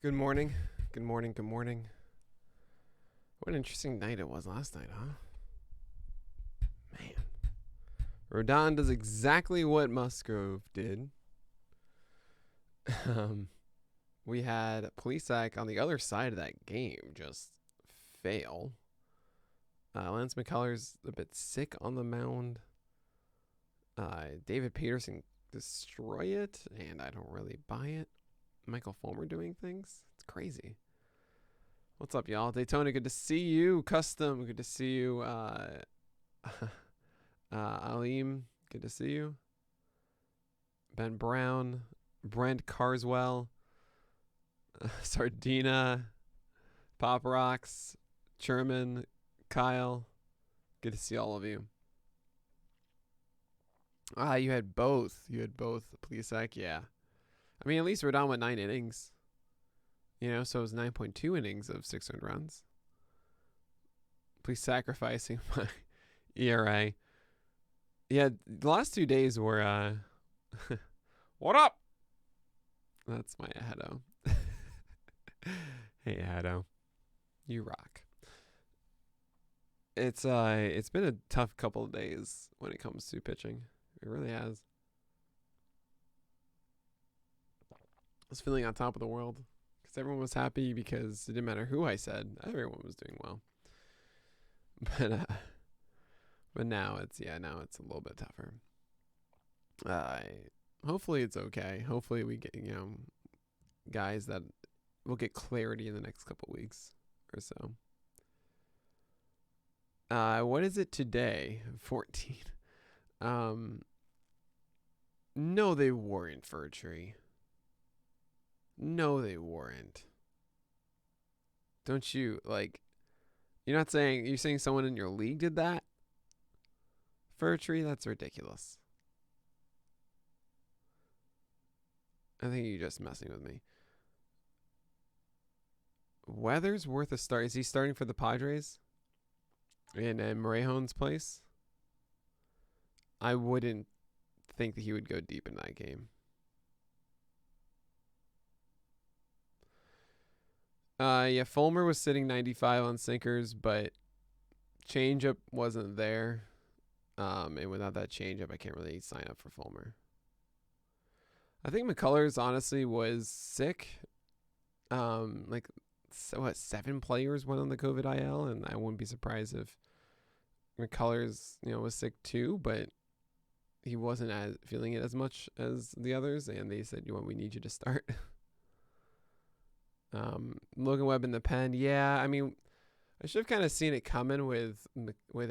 Good morning. Good morning. Good morning. What an interesting night it was last night, huh? Man. Rodon does exactly what Musgrove did. We had Polisak on the other side of that game just fail. Lance McCullers a bit sick on the mound. David Peterson destroy it, and I don't really buy it. Michael Fulmer doing things. It's crazy. What's up, y'all? Daytona, good to see you. Custom, good to see you. Aleem, good to see you. Ben Brown, Brent Carswell, Sardina, Pop Rocks, Sherman, Kyle. Good to see all of you. You had both. Please, yeah. I mean, at least Rodon went 9 innings. You know, so it was 9.2 innings of 6 earned runs. Please sacrificing my ERA. Yeah, the last 2 days were, what up? That's my Ahado. Hey, Ahado. You rock. It's been a tough couple of days when it comes to pitching. It really has. I was feeling on top of the world because everyone was happy because it didn't matter who I said. Everyone was doing well. But now it's a little bit tougher. Hopefully it's okay. Hopefully we get, guys that will get clarity in the next couple weeks or so. What is it today? 14. No, they weren't, Fur Tree. No, they weren't. Don't you, you're not saying, you're saying someone in your league did that? Fur Tree? That's ridiculous. I think you're just messing with me. Weather's worth a start. Is he starting for the Padres? In Morejon's place? I wouldn't think that he would go deep in that game. Fulmer was sitting 95 on sinkers, but changeup wasn't there. And without that changeup, I can't really sign up for Fulmer. I think McCullers honestly was sick. 7 players went on the COVID IL, and I wouldn't be surprised if McCullers, was sick too, but he wasn't as feeling it as much as the others, and they said, we need you to start. Logan Webb in the pen. Yeah, I mean, I should have kind of seen it coming with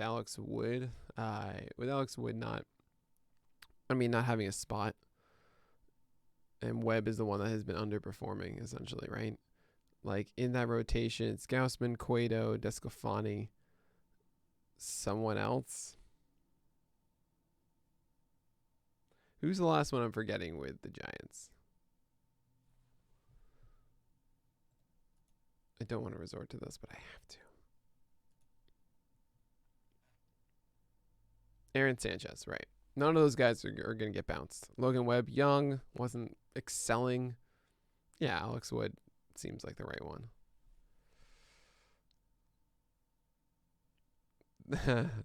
Alex Wood. With Alex Wood not having a spot. And Webb is the one that has been underperforming, essentially, right? Like, in that rotation, it's Gausman, Cueto, Desclafani, someone else. Who's the last one I'm forgetting with the Giants? I don't want to resort to this, but I have to. Aaron Sanchez, right. None of those guys are going to get bounced. Logan Webb, young, wasn't excelling. Yeah, Alex Wood seems like the right one.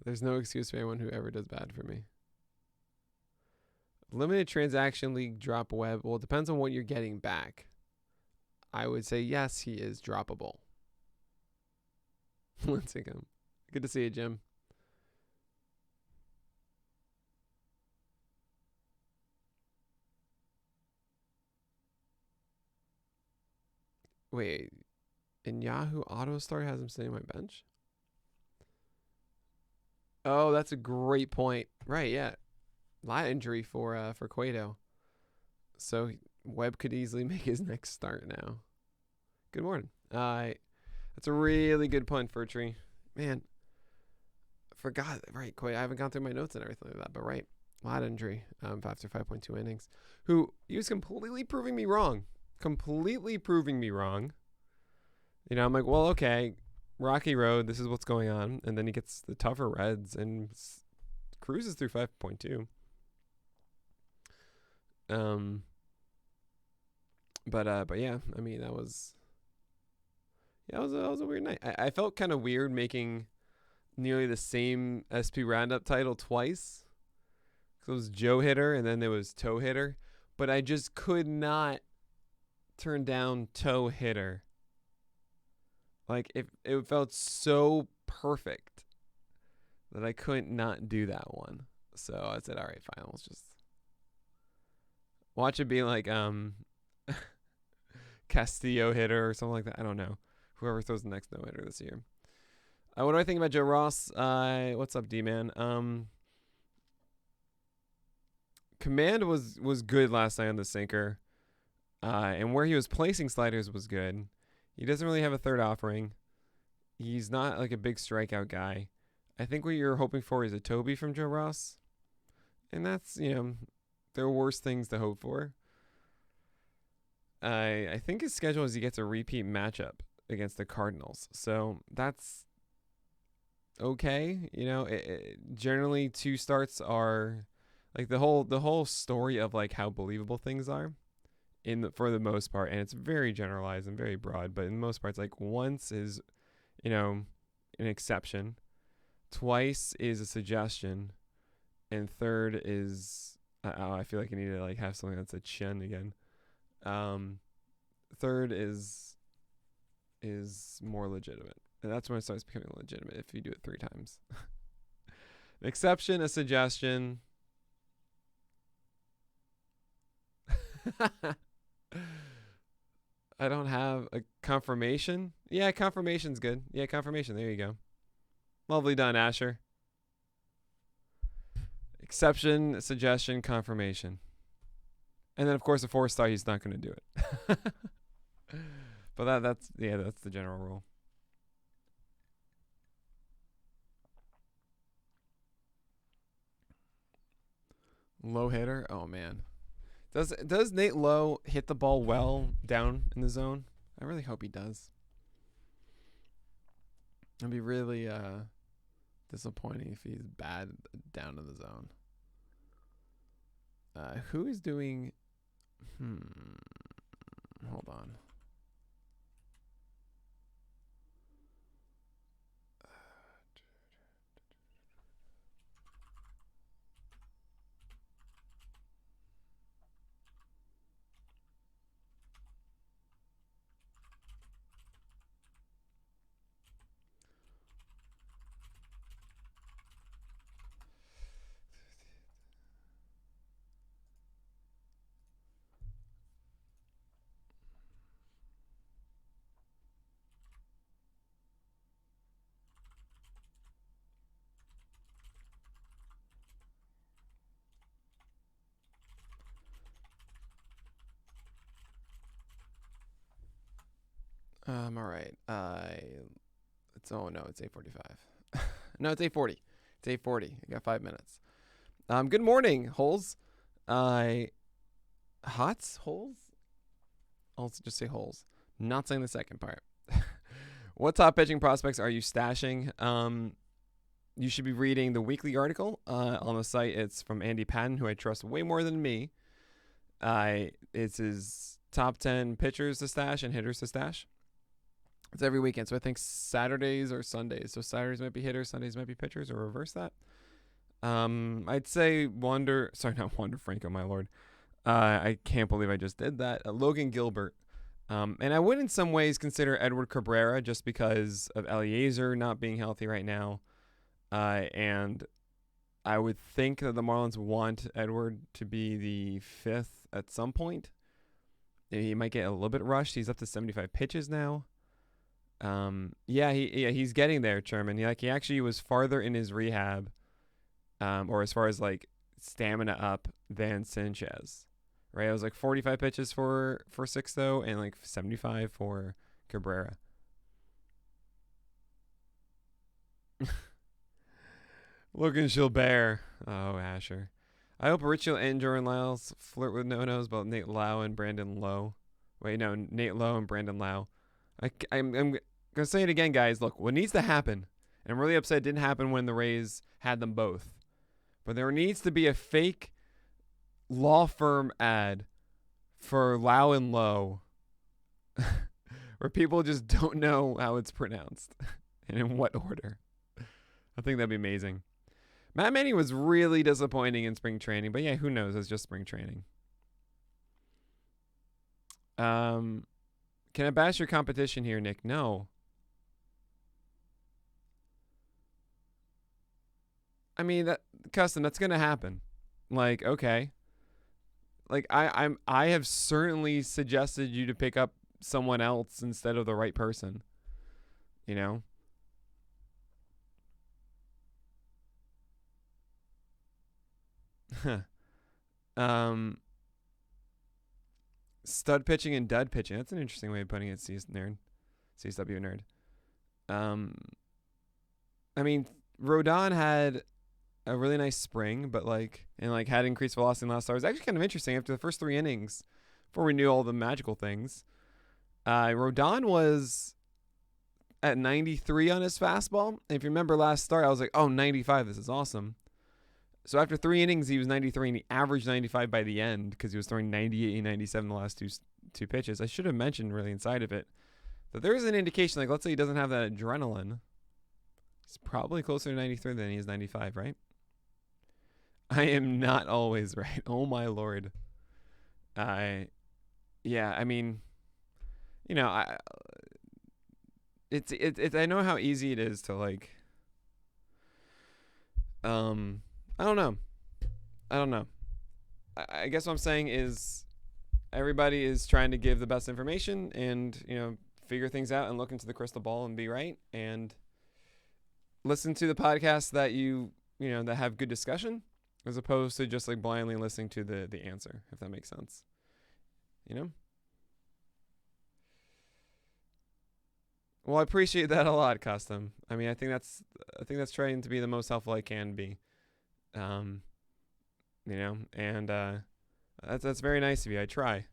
There's no excuse for anyone who ever does bad for me. Limited transaction league drop Webb. Well, it depends on what you're getting back. I would say yes, he is droppable. Let's take him. Good to see you, Jim. Wait, in Yahoo AutoStar has him sitting on my bench? Oh, that's a great point. Right, yeah. Lat injury for Cueto. So Webb could easily make his next start now. Good morning. That's a really good punt for a tree. Man, I forgot. Right, Cueto. I haven't gone through my notes and everything like that, but right. Lat injury after 5.2 innings. He was completely proving me wrong. I'm like, well, okay, rocky road. This is what's going on. And then he gets the tougher Reds and cruises through 5.2. But yeah, I mean, that was Yeah, that was a weird night. I felt kind of weird making nearly the same SP Roundup title twice. So it was Joe Hitter and then there was Toe Hitter. But I just could not turn down Toe Hitter. Like, it felt so perfect that I couldn't not do that one. So I said, all right, fine. Let's just watch it be like Castillo Hitter or something like that. I don't know. Whoever throws the next no hitter this year. What do I think about Joe Ross? What's up, D-Man? Command was good last night on the sinker. And where he was placing sliders was good. He doesn't really have a third offering. He's not like a big strikeout guy. I think what you're hoping for is a Toby from Joe Ross. And that's, there are worse things to hope for. I think his schedule is he gets a repeat matchup against the Cardinals. So that's okay. Generally 2 starts are like the whole story of like how believable things are for the most part. And it's very generalized and very broad, but in the most part, it's like once is, an exception. Twice is a suggestion. And third is, I feel like I need to like have something that's a chin again. Third is more legitimate. And that's when it starts becoming legitimate if you do it 3 times. An exception, a suggestion. I don't have a confirmation. Yeah, confirmation's good. Yeah, confirmation. There you go. Lovely done, Asher. Exception, suggestion, confirmation. And then, of course, a 4-star, he's not going to do it. But that's the general rule. Low hitter? Oh, man. Does Nate Lowe hit the ball well down in the zone? I really hope he does. It'd be really disappointing if he's bad down in the zone. Who is doing... Hold on. All right. It's 8:45. No, it's 8:40. It's 8:40. I got 5 minutes. Good morning, Holes. Hots? Holes? I'll just say Holes. Not saying the second part. What top pitching prospects are you stashing? You should be reading the weekly article on the site. It's from Andy Patton, who I trust way more than me. It's his top 10 pitchers to stash and hitters to stash. It's every weekend. So I think Saturdays or Sundays. So Saturdays might be hitters, Sundays might be pitchers, or reverse that. I'd say not Wander Franco, my lord. I can't believe I just did that. Logan Gilbert. And I would in some ways consider Edward Cabrera just because of Eliezer not being healthy right now. And I would think that the Marlins want Edward to be the 5th at some point. He might get a little bit rushed. He's up to 75 pitches now. He's getting there, Sherman. He actually was farther in his rehab, or as far as like stamina up than Sanchez. Right, it was like 45 pitches for Sixto and like 75 for Cabrera. Logan Gilbert. Oh, Asher. I hope Richie and Jordan Lyles flirt with no-nos about Nate Lowe and Brandon Lowe. Wait, no, Nate Lowe and Brandon Lowe. I'm going to say it again, guys. Look, what needs to happen, and I'm really upset it didn't happen when the Rays had them both, but there needs to be a fake law firm ad for Lau and Lowe where people just don't know how it's pronounced and in what order. I think that'd be amazing. Matt Manning was really disappointing in spring training, but yeah, who knows? It's just spring training. Can I bash your competition here, Nick? No. I mean, that custom, that's gonna happen. Like, okay. Like I have certainly suggested you to pick up someone else instead of the right person. You know? Stud pitching and dud pitching. That's an interesting way of putting it, CSW nerd. I mean, Rodon had a really nice spring, but had increased velocity in the last start. It was actually kind of interesting after the first 3 innings, before we knew all the magical things. Rodon was at 93 on his fastball. And if you remember last start, I was like, oh, 95, this is awesome. So after 3 innings, he was 93, and he averaged 95 by the end because he was throwing 98 and 97 the last two pitches. I should have mentioned really inside of it that there is an indication, like let's say he doesn't have that adrenaline. He's probably closer to 93 than he is 95, right? I am not always right. Oh my Lord. I mean, you know, I know how easy it is to I don't know. I guess what I'm saying is everybody is trying to give the best information and, figure things out and look into the crystal ball and be right and listen to the podcasts that that have good discussion as opposed to just blindly listening to the answer, if that makes sense. Well, I appreciate that a lot, Custom. I mean, I think that's trying to be the most helpful I can be. And that's very nice of you. I try.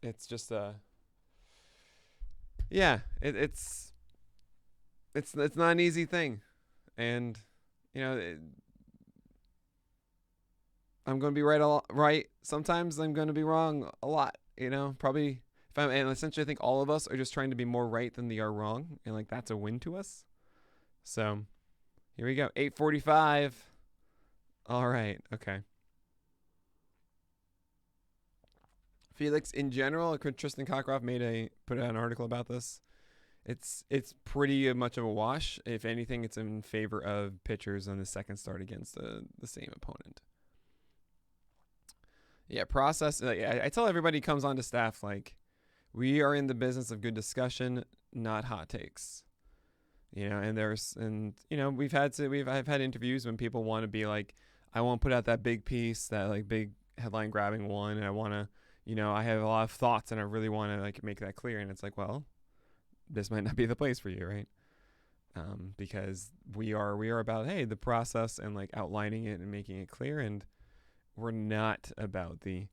It's just it's not an easy thing, and I'm going to be right sometimes. I'm going to be wrong a lot. Probably and essentially I think all of us are just trying to be more right than they are wrong, and that's a win to us. So here we go. 8:45. All right. Okay. Felix, in general, Tristan Cockcroft put out an article about this. It's pretty much of a wash. If anything, it's in favor of pitchers on the second start against the same opponent. Yeah, process. I tell everybody who comes onto staff, we are in the business of good discussion, not hot takes. I've had interviews when people want to be I won't put out that big piece, that big headline grabbing one, and I want to, I have a lot of thoughts and I really want to make that clear. And it's well, this might not be the place for you, right? Because we are about, hey, the process and outlining it and making it clear, and we're not about the,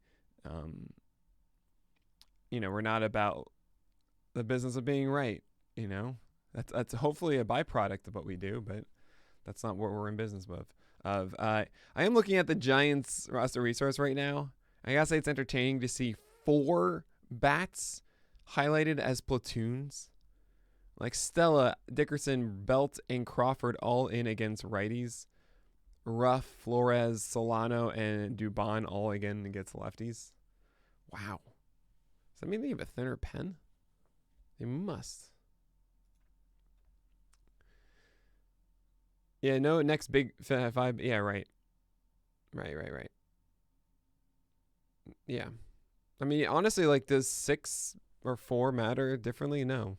we're not about the business of being right. That's hopefully a byproduct of what we do, but that's not what we're in business of. I am looking at the Giants roster resource right now. I gotta say it's entertaining to see 4 bats highlighted as platoons. Stella, Dickerson, Belt, and Crawford all in against righties. Ruff, Flores, Solano, and Dubon all again against lefties. Wow. Does that mean they have a thinner pen? They must. Yeah, no, next big 5. Yeah, right. Right. Yeah. I mean, honestly, does 6 or 4 matter differently? No.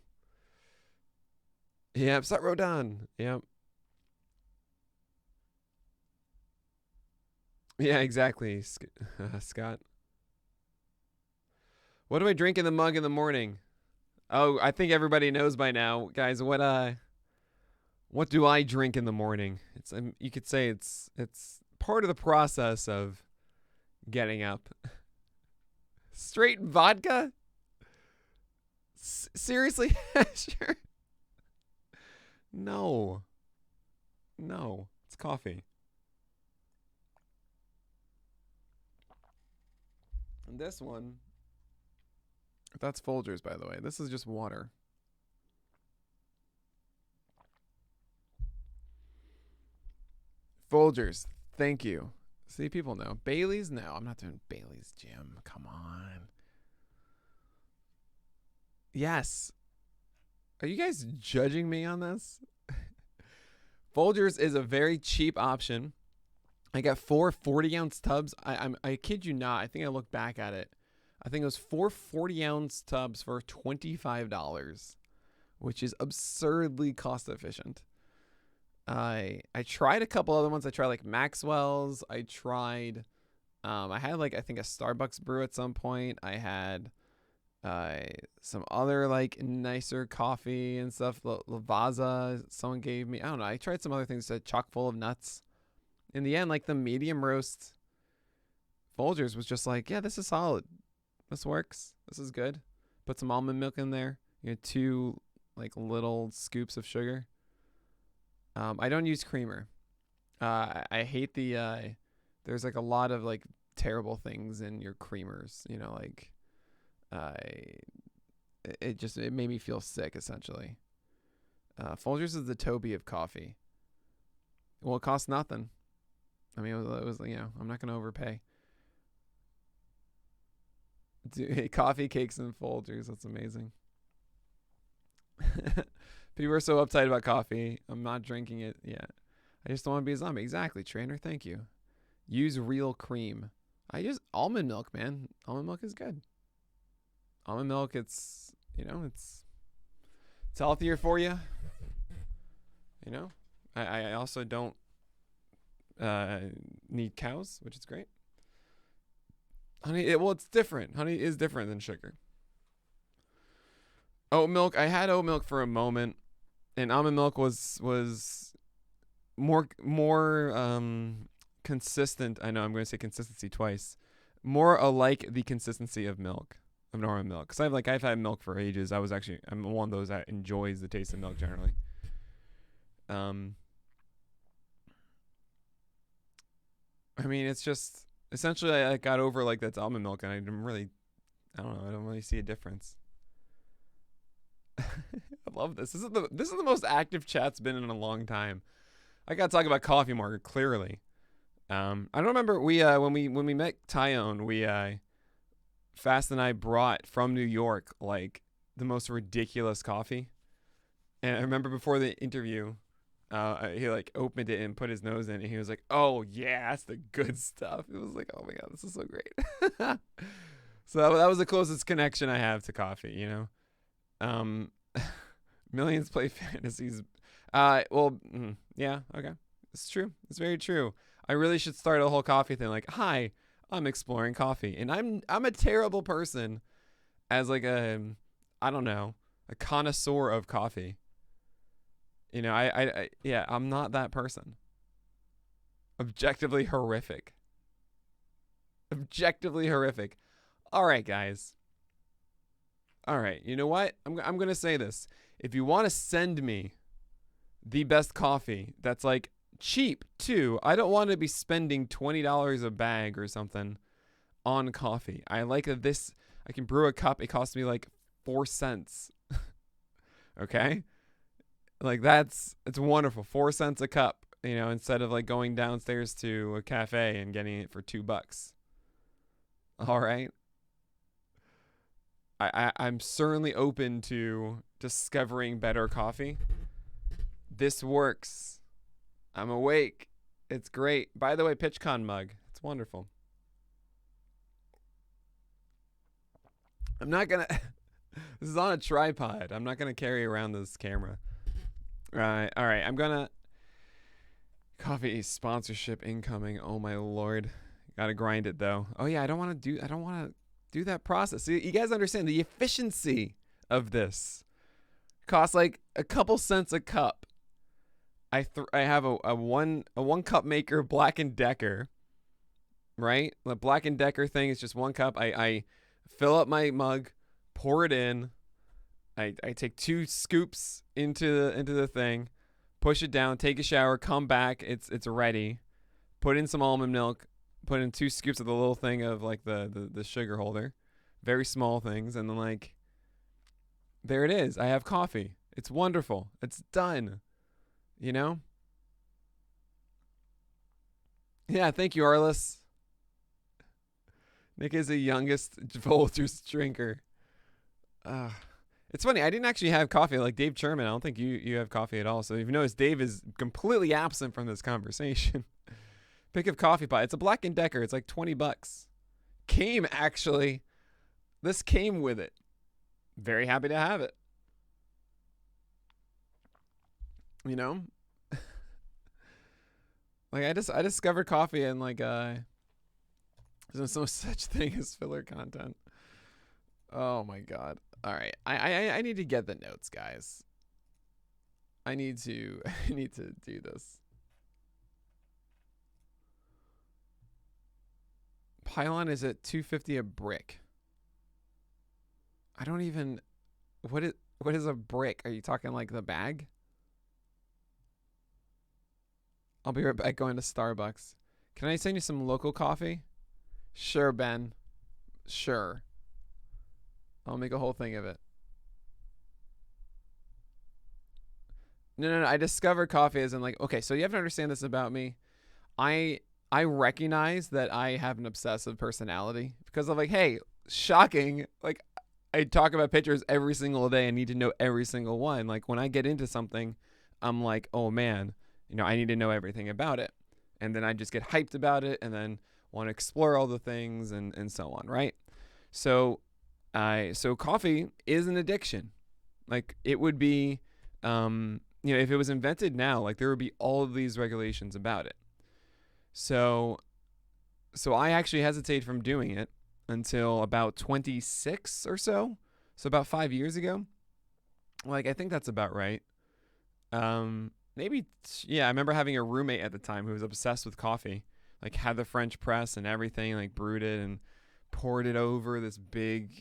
Yeah, start Rodon. Yep. Yeah, exactly, Scott. What do I drink in the mug in the morning? Oh, I think everybody knows by now, guys. What do I drink in the morning? It's you could say it's part of the process of getting up. Straight vodka? Seriously? Sure. No, it's coffee. And this one, That's Folgers, by the way. This is just water. Folgers. Thank you. See, people know. Bailey's? No, I'm not doing Bailey's, Jim. Come on. Yes. Are you guys judging me on this? Folgers is a very cheap option. I got 4 40-ounce tubs. I kid you not. I think I looked back at it. I think it was 4 40-ounce tubs for $25, which is absurdly cost efficient. I tried a couple other ones. I tried like Maxwell's. I tried. I had like I think a Starbucks brew at some point. I had some other like nicer coffee and stuff. Lavazza. Someone gave me. I don't know. I tried some other things that chock full of nuts. In the end, like the medium roast Folgers was just like, yeah, this is solid. This works. This is good. Put some almond milk in there. You know, 2 like little scoops of sugar. I don't use creamer. I hate the. There's like a lot of like terrible things in your creamers. You know, like, it made me feel sick essentially. Folgers is the Toby of coffee. Well, it costs nothing. I mean, it was you know, I'm not gonna overpay. Coffee, cakes, and Folgers. That's amazing. People are so uptight about coffee. I'm not drinking it yet. I just don't want to be a zombie. Exactly, trainer. Thank you. Use real cream. I use almond milk, man. Almond milk is good. Almond milk, it's, you know, it's healthier for you. You know, I also don't need cows, which is great. Honey, well, it's different. Honey is different than sugar. Oat milk. I had oat milk for a moment, and almond milk was more consistent. I know I'm going to say consistency twice. More alike the consistency of milk, of normal milk. Because I've had milk for ages. I'm one of those that enjoys the taste of milk generally. I mean, it's just essentially I got over like that's almond milk, and I don't really see a difference. I love this. This is the most active chat's been in a long time. I gotta talk about coffee market clearly. I don't remember when we met Tyone, Fast and I brought from New York like the most ridiculous coffee. And I remember before the interview, he like opened it and put his nose in it. And he was like, "Oh yeah, that's the good stuff." It was like, "Oh my god, this is so great." So that was the closest connection I have to coffee, you know. Millions play fantasies. Yeah, okay. It's true. It's very true. I really should start a whole coffee thing. Like, hi, I'm exploring coffee, and I'm a terrible person as like a connoisseur of coffee. You know, I'm not that person. Objectively horrific. Objectively horrific. All right, guys. All right, you know what? I'm going to say this. If you want to send me the best coffee that's like cheap too, I don't want to be spending $20 a bag or something on coffee. I like this. I can brew a cup. It costs me like 4 cents. Okay? Like it's wonderful. 4 cents a cup, you know, instead of like going downstairs to a cafe and getting it for $2. All right? I'm certainly open to discovering better coffee. This works. I'm awake. It's great. By the way, PitchCon mug. It's wonderful. I'm not going to... This is on a tripod. I'm not going to carry around this camera. All right. I'm going to... Coffee sponsorship incoming. Oh, my Lord. Got to grind it, though. Oh, yeah. I don't want to do that process. See, you guys understand the efficiency of this. Costs like a couple cents a cup. I have a one cup maker, Black & Decker, right? The Black & Decker thing is just 1 cup. I fill up my mug, pour it in. I take 2 scoops into the thing, push it down, take a shower, come back. It's ready. Put in some almond milk. Put in 2 scoops of the little thing of like the sugar holder. very small things, and then like there it is. I have coffee. It's wonderful. It's done. You know? Yeah, thank you, Arliss. Nick is the youngest Folgers drinker. It's funny. I didn't actually have coffee like Dave Sherman. I don't think you have coffee at all. So if you notice, Dave is completely absent from this conversation. Pick of coffee pot. It's a Black & Decker. It's like $20. Came actually. This came with it. Very happy to have it. You know? Like I discovered coffee and like there's no such thing as filler content. Oh my god. All right. I need to get the notes, guys. I need to do this. Pylon is at $250 a brick. I don't even what is a brick? Are you talking like the bag? I'll be right back going to Starbucks. Can I send you some local coffee? Sure, Ben. Sure. I'll make a whole thing of it. No. I discovered coffee as in like, okay, so you have to understand this about me. I recognize that I have an obsessive personality because I'm like, hey, shocking. Like I talk about pictures every single day and need to know every single one. Like when I get into something, I'm like, oh man, I need to know everything about it. And then I just get hyped about it and then want to explore all the things and so on, right? So coffee is an addiction. Like it would be, if it was invented now, like there would be all of these regulations about it. So I actually hesitate from doing it until about 26 or so. So about 5 years ago. Like I think that's about right. Maybe, I remember having a roommate at the time who was obsessed with coffee, like had the French press and everything, like brewed it and poured it over this big,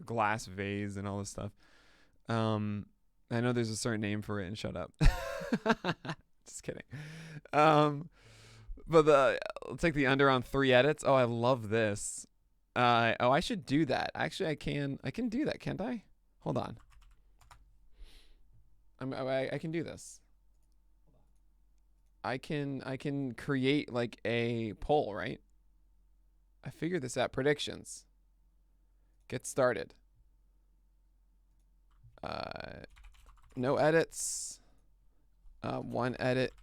glass vase and all this stuff. I know there's a certain name for it and shut up. Just kidding. But I'll take the under on 3 edits. Oh, I love this. I should do that. Actually, I can do that, can't I? Hold on. I can do this. I can create like a poll, right? I figured this out. Predictions. Get started. No edits. 1 edit.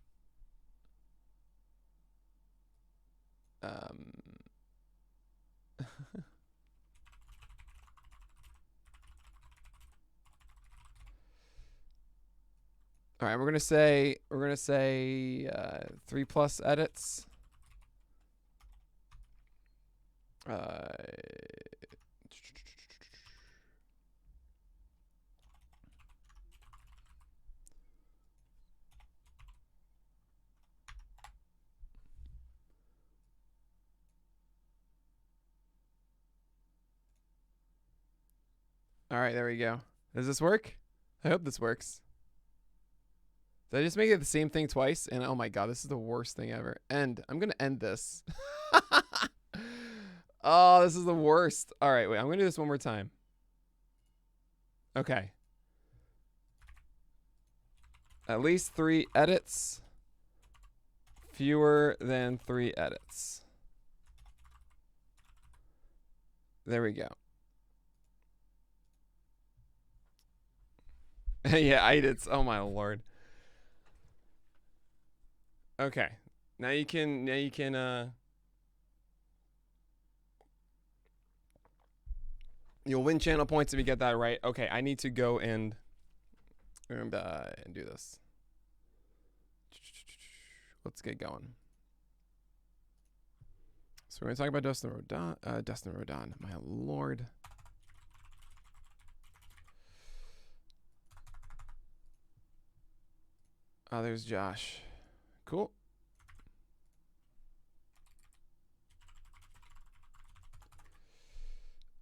All right, we're gonna say 3+ edits. All right, there we go. Does this work? I hope this works. Did I just make it the same thing twice? And oh my god, this is the worst thing ever. I'm gonna end this. Oh, this is the worst. All right, wait, I'm gonna do this one more time. Okay. At least 3 edits. Fewer than 3 edits. There we go. Yeah, edits. Oh my lord. Okay. Now you can you'll win channel points if you get that right. Okay, I need to go and do this. Let's get going. So we're going to talk about Dustin Rodon. My lord. Oh, there's Josh. Cool.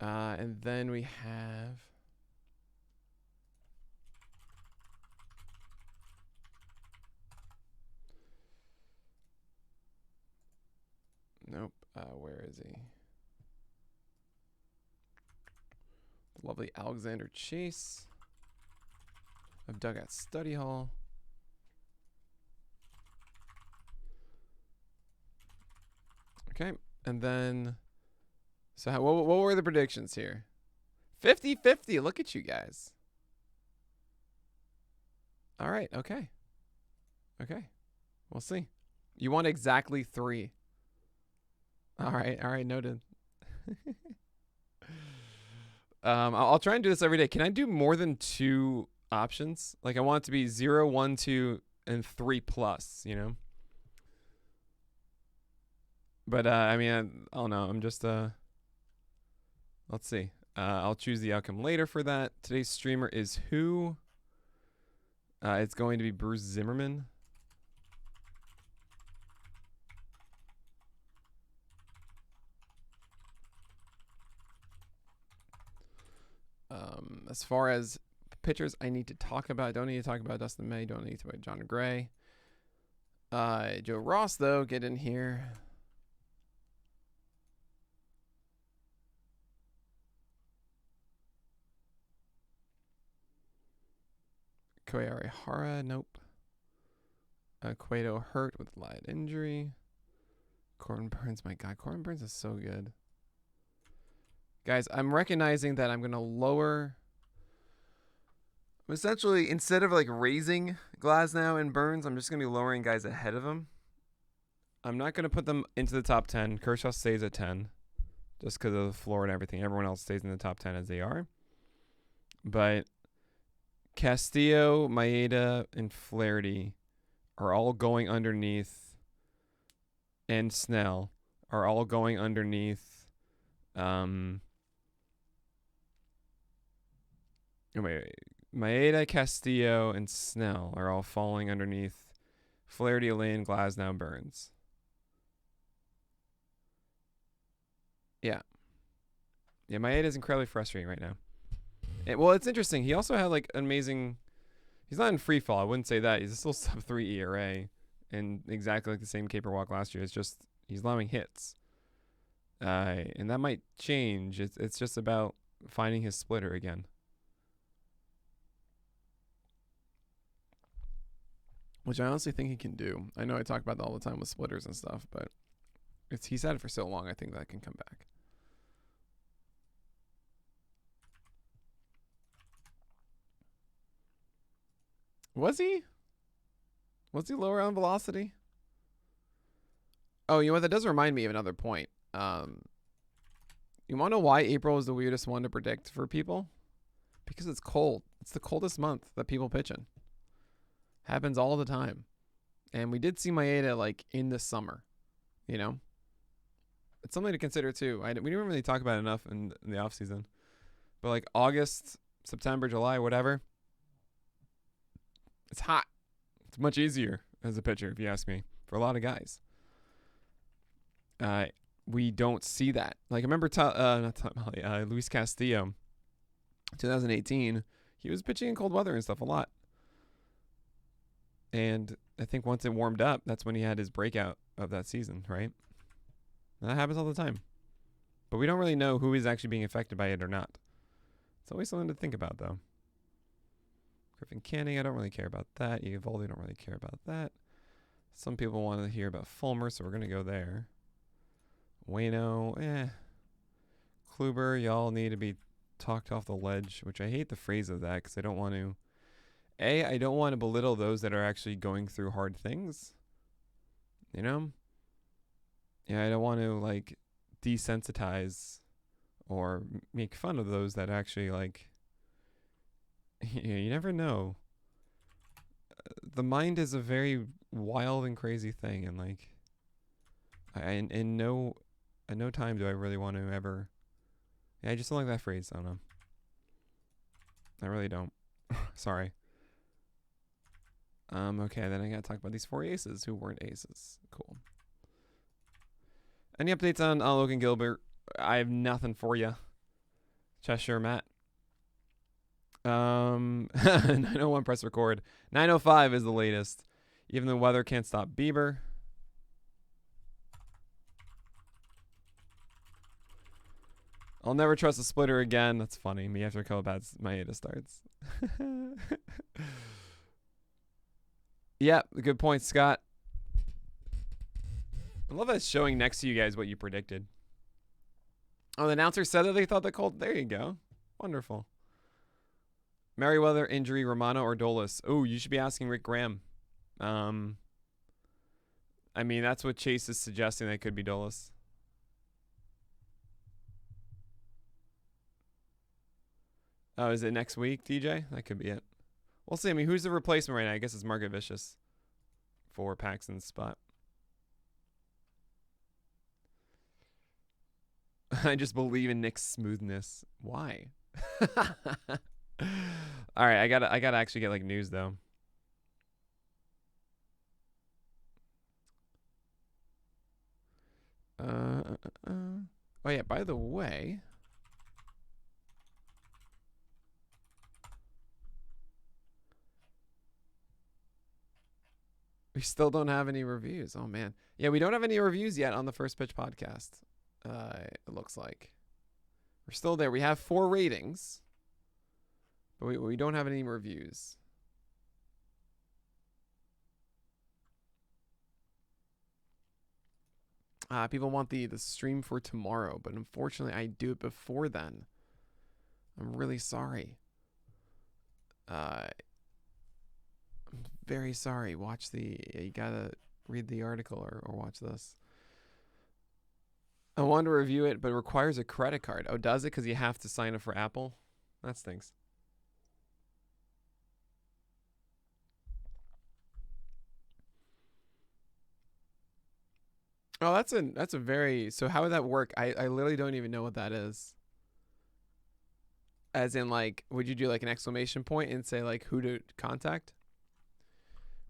And then we have nope. Where is he? lovely Alexander Chase of Dugout Study Hall. Okay, and then, so what were the predictions here? 50-50. Look at you guys. All right. Okay. Okay. We'll see. You want exactly 3. All right. All right. Noted. I'll try and do this every day. Can I do more than 2 options? Like I want it to be 0, 1, 2, and 3 plus, you know? But, I mean, I don't know. I'm just, let's see. I'll choose the outcome later for that. Today's streamer is who? It's going to be Bruce Zimmerman. As far as pitchers I need to talk about, I don't need to talk about Dustin May. Don't need to talk about John Gray. Joe Ross, though, get in here. Koei Arihara, nope. Cueto hurt with light injury. Corbin Burns, my God, Corbin Burns is so good. Guys, I'm recognizing that I'm going to lower. Essentially, instead of like raising Glasnow and Burns, I'm just going to be lowering guys ahead of them. I'm not going to put them into the top 10. Kershaw stays at 10 just because of the floor and everything. Everyone else stays in the top 10 as they are. But Castillo, Maeda, and Flaherty are all going underneath, and Snell are all going underneath. Maeda, Castillo, and Snell are all falling underneath Flaherty, Lane, Glasnow, Burns. Yeah. Yeah, Maeda is incredibly frustrating right now. Well, it's interesting. He also had like amazing. He's not in free fall. I wouldn't say that. He's still sub-3 ERA and exactly like the same Caper walk last year. It's just he's allowing hits, and that might change. It's just about finding his splitter again, which I honestly think he can do. I know I talk about that all the time with splitters and stuff, but he's had it for so long. I think that can come back. Was he lower on velocity? Oh, you know what? That does remind me of another point. You want to know why April is the weirdest one to predict for people? Because it's cold. It's the coldest month that people pitch in. Happens all the time. And we did see Maeda like in the summer. You know? It's something to consider too. We didn't really talk about it enough in the off season. But like August, September, July, whatever. It's hot. It's much easier as a pitcher, if you ask me, for a lot of guys. We don't see that. Like, I remember Luis Castillo, 2018, he was pitching in cold weather and stuff a lot. And I think once it warmed up, that's when he had his breakout of that season, right? And that happens all the time. But we don't really know who is actually being affected by it or not. It's always something to think about, though. Griffin Canning, I don't really care about that. Eovaldi, don't really care about that. Some people want to hear about Fulmer, so we're going to go there. Waino, Kluber, y'all need to be talked off the ledge, which I hate the phrase of that because I don't want to. I don't want to belittle those that are actually going through hard things. You know? Yeah, I don't want to, like, desensitize or make fun of those that actually, like, you never know. The mind is a very wild and crazy thing, and like, in no time do I really want to ever. Yeah, I just don't like that phrase. I don't know. I really don't. Sorry. Okay, then I gotta talk about these 4 aces who weren't aces. Cool. Any updates on Logan Gilbert? I have nothing for you. Cheshire Matt. 901 press record. 905 is the latest. Even the weather can't stop Bieber. I'll never trust a splitter again. That's funny. Me after a couple bad Maeda starts. Yeah, good point, Scott. I love that it's showing next to you guys what you predicted. Oh, the announcer said that they thought the Colts. There you go. Wonderful. Merriweather, injury, Romano, or Dolis? Oh, you should be asking Rick Graham. I mean, that's what Chase is suggesting. That could be Dolis. Oh, is it next week, DJ? That could be it. We'll see. I mean, who's the replacement right now? I guess it's Margaret Vicious for Paxton's spot. I just believe in Nick's smoothness. Why? All right, I gotta actually get like news though. Oh yeah, by the way, we still don't have any reviews. Oh man. Yeah, we don't have any reviews yet on the First Pitch podcast. It looks like we're still there. We have 4 ratings, but we don't have any reviews. People want the stream for tomorrow, but unfortunately I do it before then. I'm really sorry. I'm very sorry. You gotta read the article or watch this. I want to review it, but it requires a credit card. Oh, does it? Because you have to sign up for Apple? That stinks. Oh, that's a very... So how would that work? I literally don't even know what that is. As in, like, would you do like an exclamation point and say like who to contact?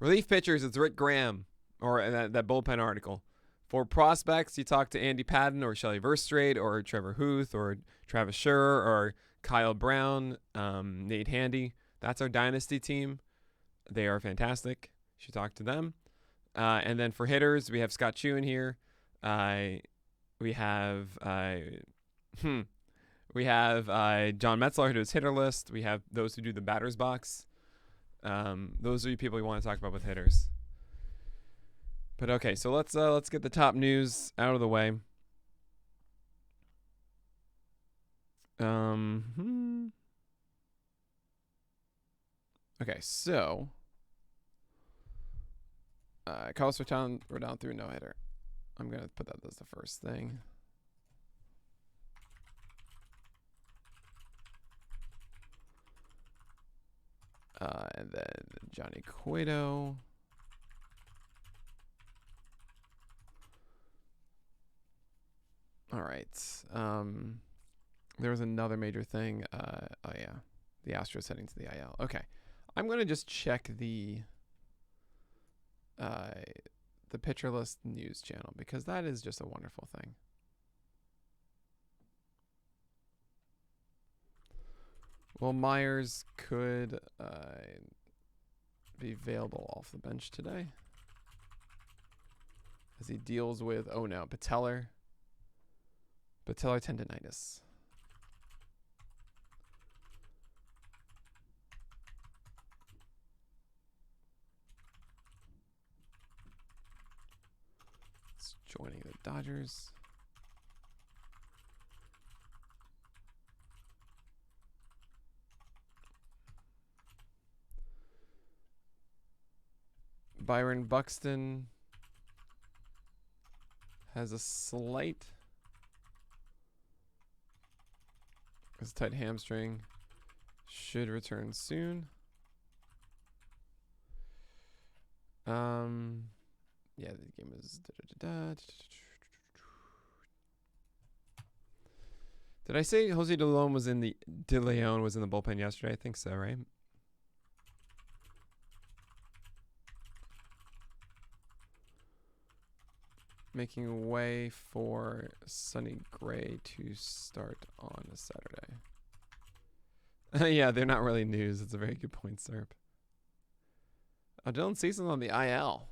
Relief pitchers, it's Rick Graham, or that bullpen article. For prospects, you talk to Andy Patton or Shelly Verstrade or Trevor Huth or Travis Scherr or Kyle Brown, Nate Handy. That's our dynasty team. They are fantastic. You should talk to them. And then for hitters, we have Scott Chewin here. We have John Metzler who does hitter list. We have those who do the batter's box. Those are the people we want to talk about with hitters. But okay, so let's get the top news out of the way. Okay, so Carlos Rodon threw no hitter. I'm gonna put that as the first thing. And then Johnny Cueto. All right. There was another major thing. Oh yeah, the Astros heading to the IL. Okay, I'm gonna just check the Pitcher List news channel because that is just a wonderful thing. Well, Myers could be available off the bench today as he deals with patellar tendonitis. It's joining the Dodgers. Byron Buxton has a slight tight hamstring. Should return soon. Yeah, the game is Did I say Jose De Leon was in the bullpen yesterday? I think so, right? Making way for Sonny Gray to start on a Saturday. Yeah, they're not really news. It's a very good point, Serp. Dylan Cease's on the IL.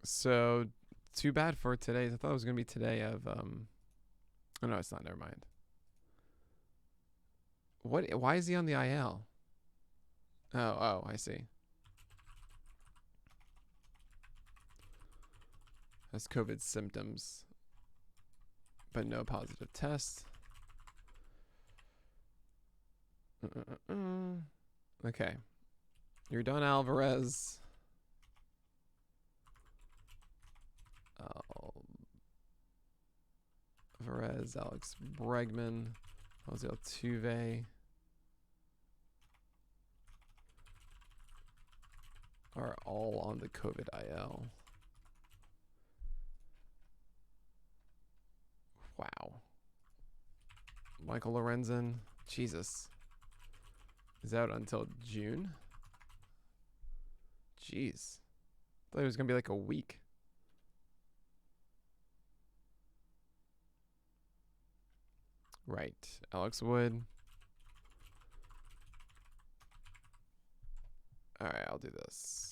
So, too bad for today. I thought it was going to be today of, oh no, it's not. Never mind. Why is he on the IL? Oh, I see. Has COVID symptoms, but no positive tests. Okay. You're done, Alvarez. Alvarez, Alex Bregman, Jose Altuve are all on the COVID IL. Wow. Michael Lorenzo, Jesus, is out until June. Jeez. I thought it was going to be like a week. Right. Alex Wood. All right, I'll do this.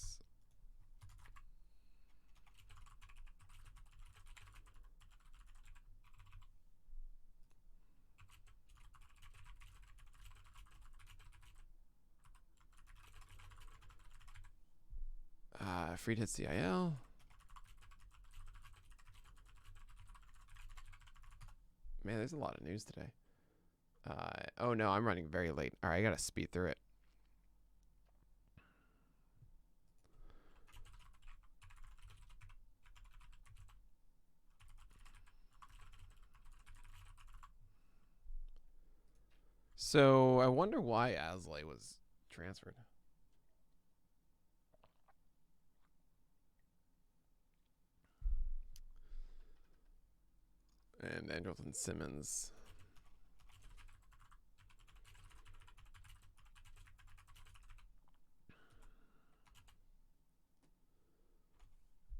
Freed hits the IL. Man, there's a lot of news today. Oh no, I'm running very late. All right, I gotta speed through it. So I wonder why Asley was transferred. And Andrelton Simmons.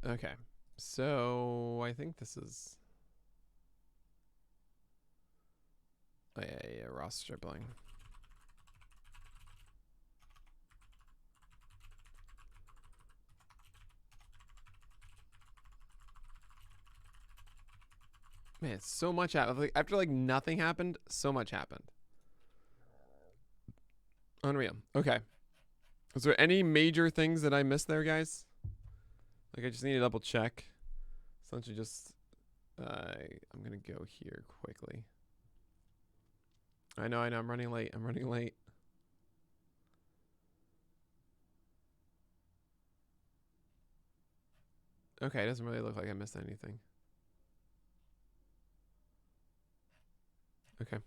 Okay, so I think this is a roster dribbling. Man, so much happened. After like nothing happened, so much happened. Unreal. Okay. Was there any major things that I missed there, guys? Like I just need to double check. Essentially just I'm gonna go here quickly. I know, I'm running late. Okay, it doesn't really look like I missed anything. Okay.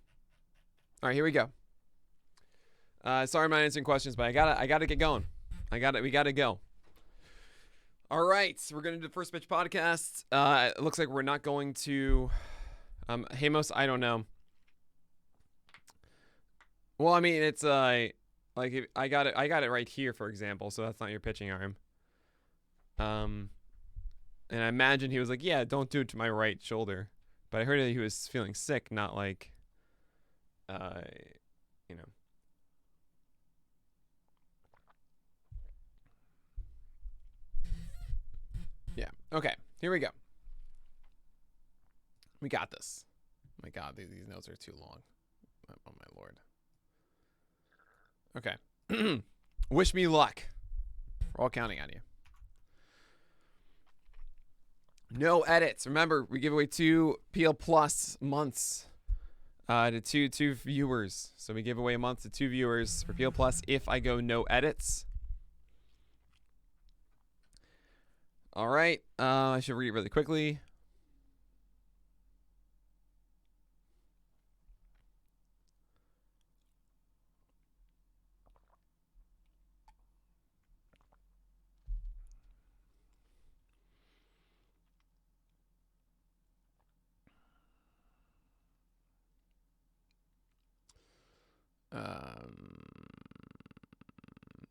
All right, here we go. Sorry I'm not answering questions, but I gotta get going. We gotta go. All right, so we're gonna do the first pitch podcast. It looks like we're not going to Hamos, I don't know. Well, I mean, it's like I got it right here, for example, so that's not your pitching arm. And I imagine he was like, yeah, don't do it to my right shoulder. But I heard that he was feeling sick, not like you know. Yeah. Okay. Here we go. We got this. My God, these notes are too long. Oh my Lord. Okay. Wish me luck. We're all counting on you. No edits. Remember, we give away 2 PL Plus months to two viewers. So we give away a month to 2 viewers for PL Plus if I go no edits. All right. I should read it really quickly.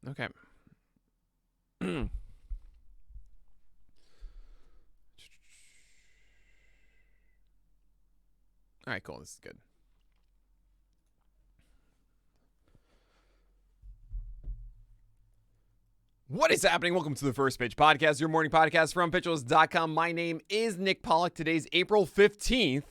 Okay. All right, cool. This is good. What is happening? Welcome to the First Pitch Podcast, your morning podcast from pitcherlist.com. My name is Nick Pollock. Today's April 15th,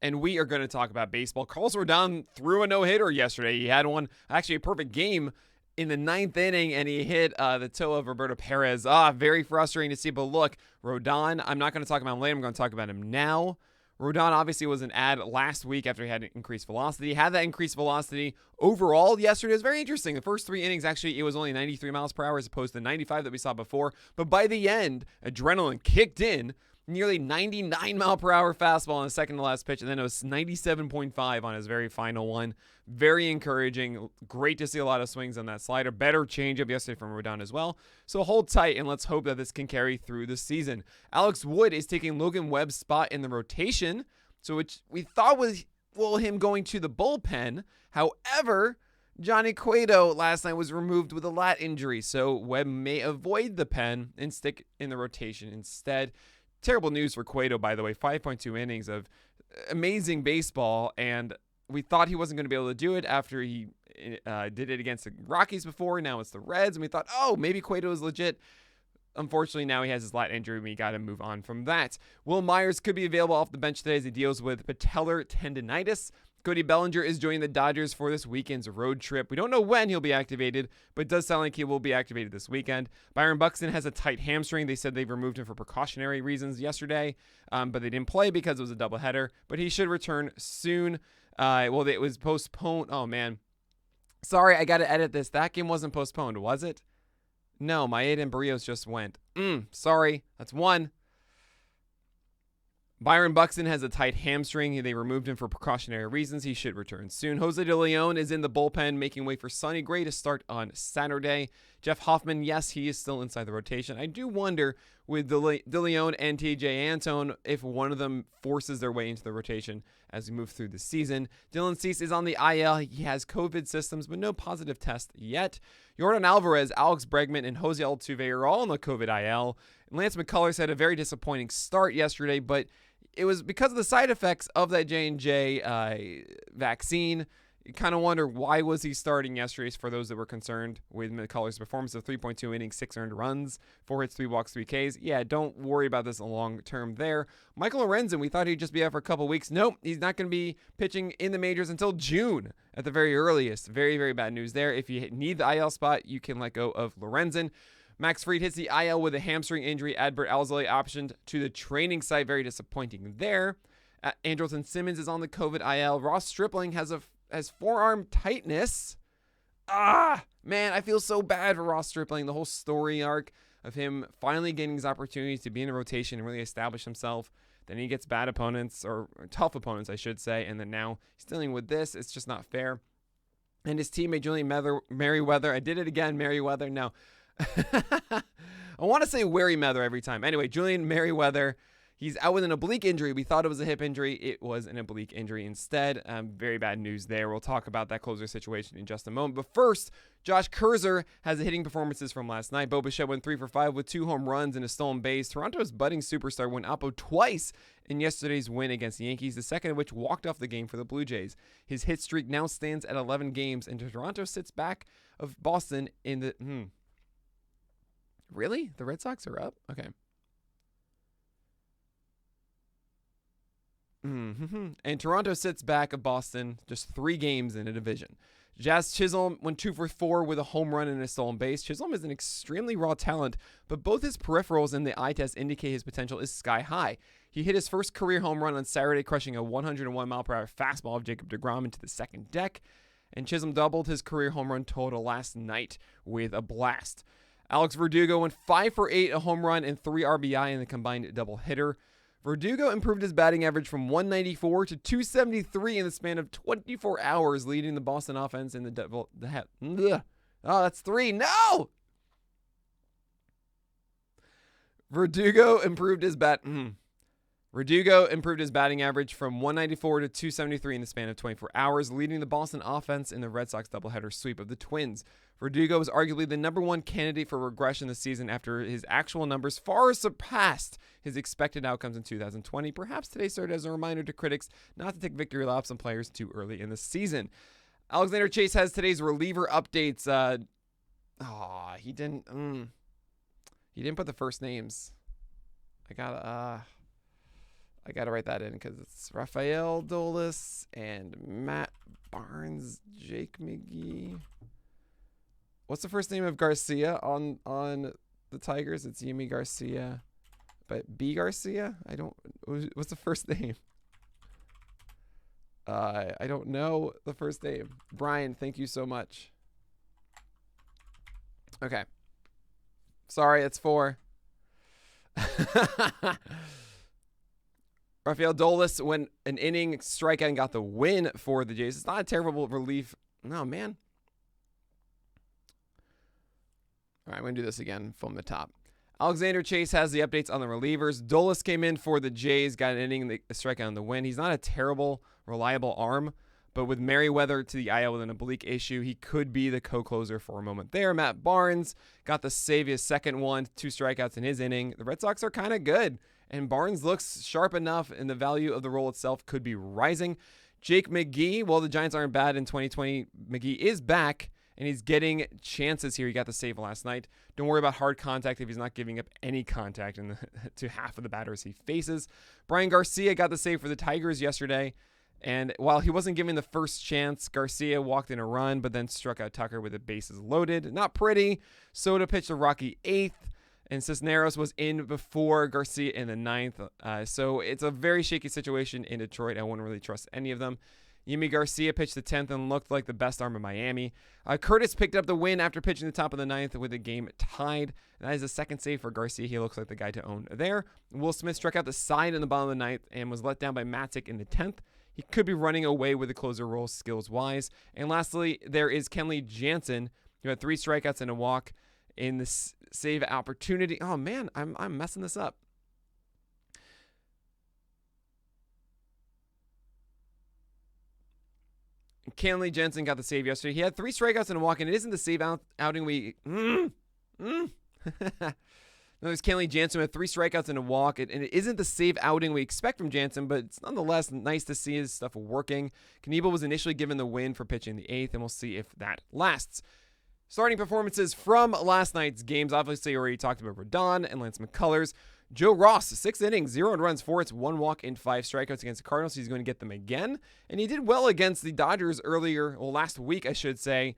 and we are going to talk about baseball. Carlos Rodon threw a no-hitter yesterday. He had one, actually a perfect game in the ninth inning, and he hit the toe of Roberto Perez. Very frustrating to see, but look, Rodon, I'm not going to talk about him later. I'm going to talk about him now. Rodon obviously was an ad last week after he had increased velocity. He had that increased velocity overall yesterday. It was very interesting. The first three innings, actually, it was only 93 miles per hour as opposed to 95 that we saw before. But by the end, adrenaline kicked in. Nearly 99 mile per hour fastball on the second to last pitch, and then it was 97.5 on his very final one. Very encouraging. Great to see a lot of swings on that slider. Better changeup yesterday from Rodon as well. So hold tight, and let's hope that this can carry through the season. Alex Wood is taking Logan Webb's spot in the rotation, so which we thought was him going to the bullpen. However, Johnny Cueto last night was removed with a lat injury, so Webb may avoid the pen and stick in the rotation instead. Terrible news for Cueto, by the way. 5.2 innings of amazing baseball, and we thought he wasn't going to be able to do it after he did it against the Rockies before. Now it's the Reds, and we thought, maybe Cueto is legit. Unfortunately, now he has his lat injury, and we got to move on from that. Will Myers could be available off the bench today as he deals with patellar tendonitis. Cody Bellinger is joining the Dodgers for this weekend's road trip. We don't know when he'll be activated, but it does sound like he will be activated this weekend. Byron Buxton has a tight hamstring. They said they've removed him for precautionary reasons yesterday, but they didn't play because it was a doubleheader. But he should return soon. It was postponed. Oh, man. Sorry, I got to edit this. That game wasn't postponed, was it? No, Maeda and Barrios just went. Sorry, that's one. Byron Buxton has a tight hamstring. They removed him for precautionary reasons. He should return soon. Jose De Leon is in the bullpen, making way for Sonny Gray to start on Saturday. Jeff Hoffman, yes, he is still inside the rotation. I do wonder with De Leon and TJ Antone if one of them forces their way into the rotation as we move through the season. Dylan Cease is on the IL. He has COVID systems, but no positive test yet. Yordan Alvarez, Alex Bregman, and Jose Altuve are all on the COVID IL. Lance McCullers had a very disappointing start yesterday, but it was because of the side effects of that J&J vaccine. You kind of wonder why was he starting yesterday for those that were concerned with McCullers' performance of 3.2 innings, 6 earned runs, 4 hits, 3 walks, 3 Ks. Yeah, don't worry about this long term there. Michael Lorenzo, we thought he'd just be out for a couple weeks. Nope, he's not going to be pitching in the majors until June at the very earliest. Very, very bad news there. If you need the IL spot, you can let go of Lorenzen. Max Fried hits the IL with a hamstring injury. Adbert Alzolay optioned to the training site. Very disappointing there. Andrelton Simmons is on the COVID IL. Ross Stripling has forearm tightness. Man, I feel so bad for Ross Stripling. The whole story arc of him finally getting his opportunities to be in a rotation and really establish himself. Then he gets bad opponents, or tough opponents, I should say. And then now he's dealing with this. It's just not fair. And his teammate, Julian Merriweather. I did it again, Merriweather. No. I want to say Wary Mather every time. Anyway, Julian Merriweather, he's out with an oblique injury. We thought it was a hip injury. It was an oblique injury instead. Very bad news there. We'll talk about that closer situation in just a moment. But first, Josh Kerzer has the hitting performances from last night. Bo Bichette went 3 for 5 with 2 home runs and a stolen base. Toronto's budding superstar went oppo twice in yesterday's win against the Yankees, the second of which walked off the game for the Blue Jays. His hit streak now stands at 11 games, and Toronto sits back of Boston in the... Really? The Red Sox are up? Okay. And Toronto sits back of Boston just 3 games in a division. Jazz Chisholm went 2 for 4 with a home run and a stolen base. Chisholm is an extremely raw talent, but both his peripherals and the eye test indicate his potential is sky high. He hit his first career home run on Saturday, crushing a 101 mile per hour fastball of Jacob deGrom into the second deck. And Chisholm doubled his career home run total last night with a blast. Alex Verdugo went 5 for 8, a home run, and 3 RBI in the combined doubleheader. Verdugo improved his batting average from 194 to 273 in the span of 24 hours, leading the Boston offense in the double. That's 3. No! Verdugo improved his batting average from 194 to 273 in the span of 24 hours, leading the Boston offense in the Red Sox doubleheader sweep of the Twins. Verdugo was arguably the number 1 candidate for regression this season after his actual numbers far surpassed his expected outcomes in 2020. Perhaps today served as a reminder to critics not to take victory laps on players too early in the season. Alexander Chase has today's reliever updates. He didn't. He didn't put the first names. I gotta write that in because it's Rafael Dolis and Matt Barnes, Jake McGee. What's the first name of Garcia on the Tigers? It's Yimi Garcia, but B Garcia. What's the first name? I don't know the first name. Brian, thank you so much. Okay. Sorry, it's 4. Rafael Dolis went an inning strikeout and got the win for the Jays. It's not a terrible relief. No, man. All right, I'm going to do this again from the top. Alexander Chase has the updates on the relievers. Dolis came in for the Jays, got an inning, the strikeout and the win. He's not a terrible, reliable arm, but with Merriweather to the IL with an oblique issue, he could be the co-closer for a moment there. Matt Barnes got the save, his second one, 2 strikeouts in his inning. The Red Sox are kind of good, and Barnes looks sharp enough, and the value of the role itself could be rising. Jake McGee, well, the Giants aren't bad in 2020. McGee is back, and he's getting chances here. He got the save last night. Don't worry about hard contact if he's not giving up any contact to half of the batters he faces. Brian Garcia got the save for the Tigers yesterday. And while he wasn't given the first chance, Garcia walked in a run, but then struck out Tucker with the bases loaded. Not pretty. Soto pitched a rocky 8th, and Cisneros was in before Garcia in the 9th. So it's a very shaky situation in Detroit. I wouldn't really trust any of them. Yimi Garcia pitched the 10th and looked like the best arm in Miami. Curtis picked up the win after pitching the top of the 9th with the game tied. And that is the second save for Garcia. He looks like the guy to own there. Will Smith struck out the side in the bottom of the 9th and was let down by Matzek in the 10th. He could be running away with the closer role skills-wise. And lastly, there is Kenley Jansen, who had 3 strikeouts and a walk in the save opportunity. Oh, man, I'm messing this up. Kenley Jansen got the save yesterday. He had 3 strikeouts and a walk, and it isn't the save outing we... No, there's Kenley Jansen with 3 strikeouts and a walk, and it isn't the save outing we expect from Jansen, but it's nonetheless nice to see his stuff working. Knievel was initially given the win for pitching the 8th, and we'll see if that lasts. Starting performances from last night's games. Obviously, I already talked about Rodon and Lance McCullers. Joe Ross, 6 innings, 0 runs, 4 hits, 1 walk, and 5 strikeouts against the Cardinals. He's going to get them again. And he did well against the Dodgers last week, I should say.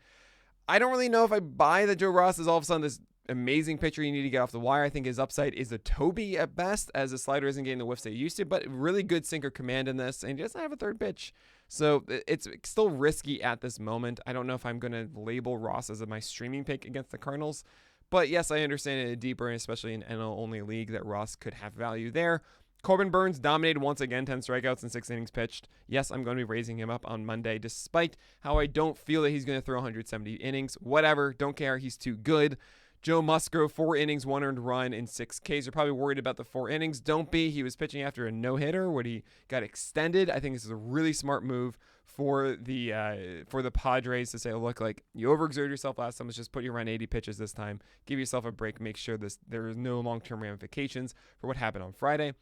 I don't really know if I buy that Joe Ross is all of a sudden this amazing pitcher you need to get off the wire. I think his upside is a Toby at best, as the slider isn't getting the whiffs they used to, but really good sinker command in this, and he doesn't have a third pitch. So it's still risky at this moment. I don't know if I'm going to label Ross as my streaming pick against the Cardinals, but yes, I understand in a deeper and especially an NL-only league that Ross could have value there. Corbin Burns dominated once again, 10 strikeouts and 6 innings pitched. Yes, I'm going to be raising him up on Monday, despite how I don't feel that he's going to throw 170 innings. Whatever, don't care, he's too good. Joe Musgrove, 4 innings, 1 earned run in 6 Ks. You're probably worried about the 4 innings. Don't be. He was pitching after a no-hitter where he got extended. I think this is a really smart move for the Padres to say, oh, look, like you overexerted yourself last time. Let's just put you around 80 pitches this time. Give yourself a break. Make sure there is no long-term ramifications for what happened on Friday.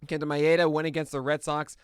Kenta Maeda went against the Red Sox.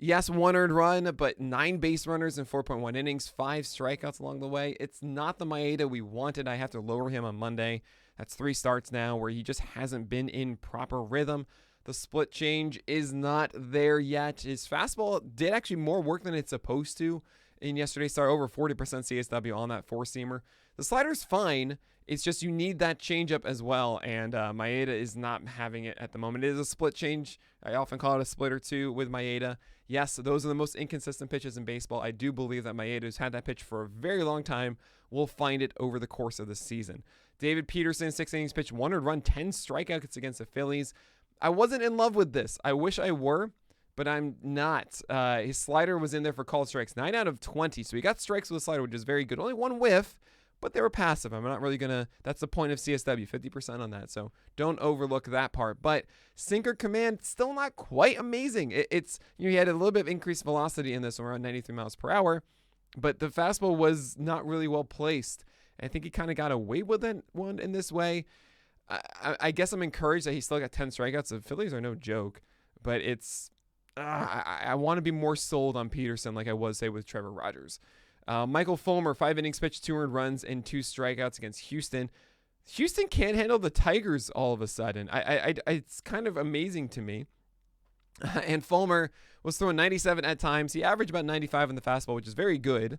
Yes, 1 earned run, but 9 base runners in 4.1 innings, 5 strikeouts along the way. It's not the Maeda we wanted. I have to lower him on Monday. That's 3 starts now where he just hasn't been in proper rhythm. The split change is not there yet. His fastball did actually more work than it's supposed to in yesterday's start, over 40% CSW on that 4-seamer. The slider's fine. It's just you need that changeup as well, and Maeda is not having it at the moment. It is a split change. I often call it a split or two with Maeda. Yes, those are the most inconsistent pitches in baseball. I do believe that Maeda, who's had that pitch for a very long time, will find it over the course of the season. David Peterson, 6 innings pitched, 1 earned run, 10 strikeouts against the Phillies. I wasn't in love with this. I wish I were, but I'm not. His slider was in there for called strikes, 9 out of 20. So he got strikes with a slider, which is very good. Only 1 whiff, but they were passive. I'm not really going to, that's the point of CSW, 50% on that. So don't overlook that part. But sinker command, still not quite amazing. He had a little bit of increased velocity in this one, around 93 miles per hour, but the fastball was not really well placed. I think he kind of got away with one in this way. I guess I'm encouraged that he still got 10 strikeouts. The Phillies are no joke, but I want to be more sold on Peterson like I was, say, with Trevor Rogers. Michael Fulmer, 5 innings pitched, 2 earned runs, and 2 strikeouts against Houston. Houston can't handle the Tigers all of a sudden. It's kind of amazing to me. And Fulmer was throwing 97 at times. He averaged about 95 in the fastball, which is very good.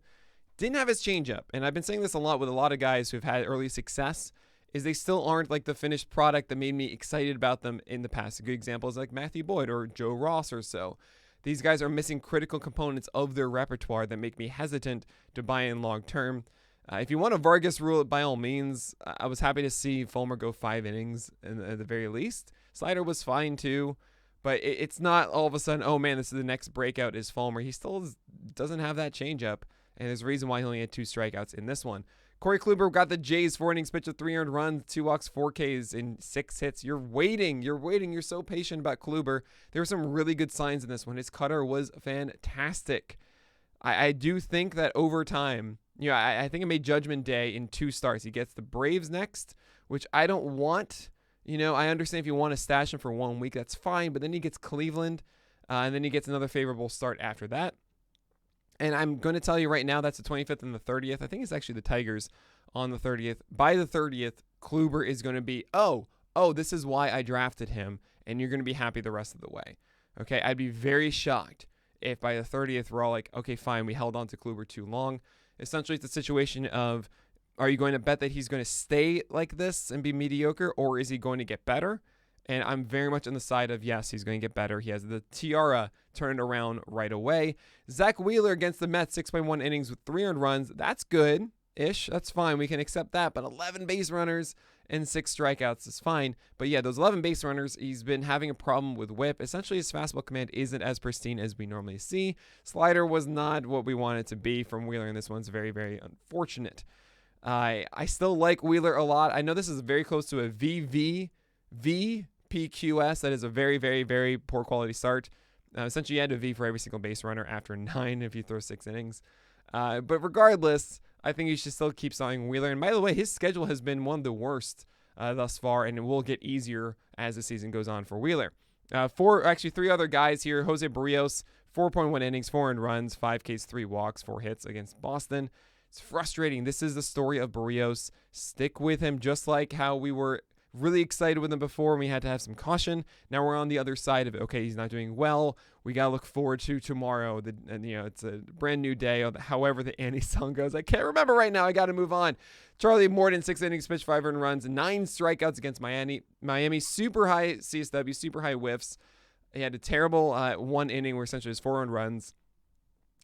Didn't have his changeup. And I've been saying this a lot with a lot of guys who've had early success, is they still aren't like the finished product that made me excited about them in the past. A good example is like Matthew Boyd or Joe Ross or so. These guys are missing critical components of their repertoire that make me hesitant to buy in long term. If you want a Vargas rule, by all means, I was happy to see Fulmer go 5 innings at the very least. Slider was fine too, but it's not all of a sudden, oh man, this is the next breakout is Fulmer. He still doesn't have that changeup, and there's a reason why he only had 2 strikeouts in this one. Corey Kluber got the Jays 4 innings pitch with 3 earned runs, 2 walks, 4 Ks, and 6 hits. You're waiting. You're so patient about Kluber. There were some really good signs in this one. His cutter was fantastic. I do think that over time, I think it made Judgment Day in 2 starts. He gets the Braves next, which I don't want. I understand if you want to stash him for 1 week, that's fine. But then he gets Cleveland, and then he gets another favorable start after that. And I'm going to tell you right now, that's the 25th and the 30th. I think it's actually the Tigers on the 30th. By the 30th, Kluber is going to be, oh, this is why I drafted him, and you're going to be happy the rest of the way. Okay, I'd be very shocked if by the 30th we're all like, okay, fine, we held on to Kluber too long. Essentially, it's a situation of, are you going to bet that he's going to stay like this and be mediocre, or is he going to get better? And I'm very much on the side of, yes, he's going to get better. He has the tiara turned around right away. Zach Wheeler against the Mets, 6.1 innings with 3 earned runs. That's good-ish. That's fine. We can accept that. But 11 base runners and 6 strikeouts is fine. But yeah, those 11 base runners, he's been having a problem with whip. Essentially, his fastball command isn't as pristine as we normally see. Slider was not what we want it to be from Wheeler, and this one's very, very unfortunate. I still like Wheeler a lot. I know this is very close to a VPQS. That is a very, very, very poor quality start. Essentially, you had a V for every single base runner after 9 if you throw 6 innings. But regardless, I think you should still keep selling Wheeler. And by the way, his schedule has been one of the worst thus far, and it will get easier as the season goes on for Wheeler. 3 other guys here. Jose Barrios, 4.1 innings, 4 earned runs, 5 Ks, 3 walks, 4 hits against Boston. It's frustrating. This is the story of Barrios. Stick with him, just like how we were really excited with him before and we had to have some caution. Now we're on the other side of it. Okay, he's not doing well. We got to look forward to tomorrow. It's a brand new day. However the Andy song goes. I can't remember right now. I got to move on. Charlie Morton, 6 innings, pitched 5 earned runs, 9 strikeouts against Miami. Super high CSW, super high whiffs. He had a terrible 1 inning where essentially it was 4 earned runs.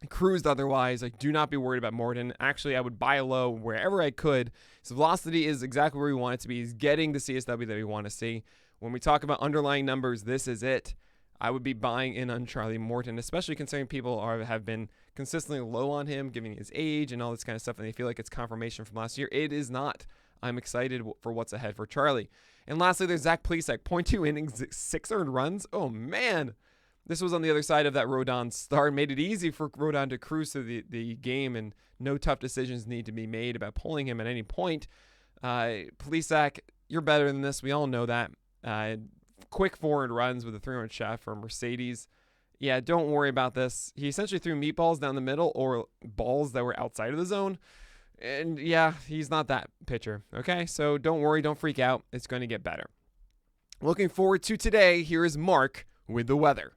Cruised otherwise. Do not be worried about Morton. Actually, I would buy low wherever I could. His velocity is exactly where we want it to be. He's getting the CSW that we want to see. When we talk about underlying numbers, this is it. I would be buying in on Charlie Morton, especially considering people have been consistently low on him, given his age and all this kind of stuff, and they feel like it's confirmation from last year. It is not. I'm excited for what's ahead for Charlie. And lastly, there's Zach Plesac, 0.2 innings, 6 earned runs. Oh, man. This was on the other side of that Rodon start. Made it easy for Rodon to cruise through the game, and no tough decisions need to be made about pulling him at any point. Plesac, you're better than this. We all know that. Quick 4 earned runs with a 3-run shot for Mercedes. Yeah, don't worry about this. He essentially threw meatballs down the middle or balls that were outside of the zone. And yeah, he's not that pitcher. Okay, so don't worry. Don't freak out. It's going to get better. Looking forward to today. Here is Mark with the weather.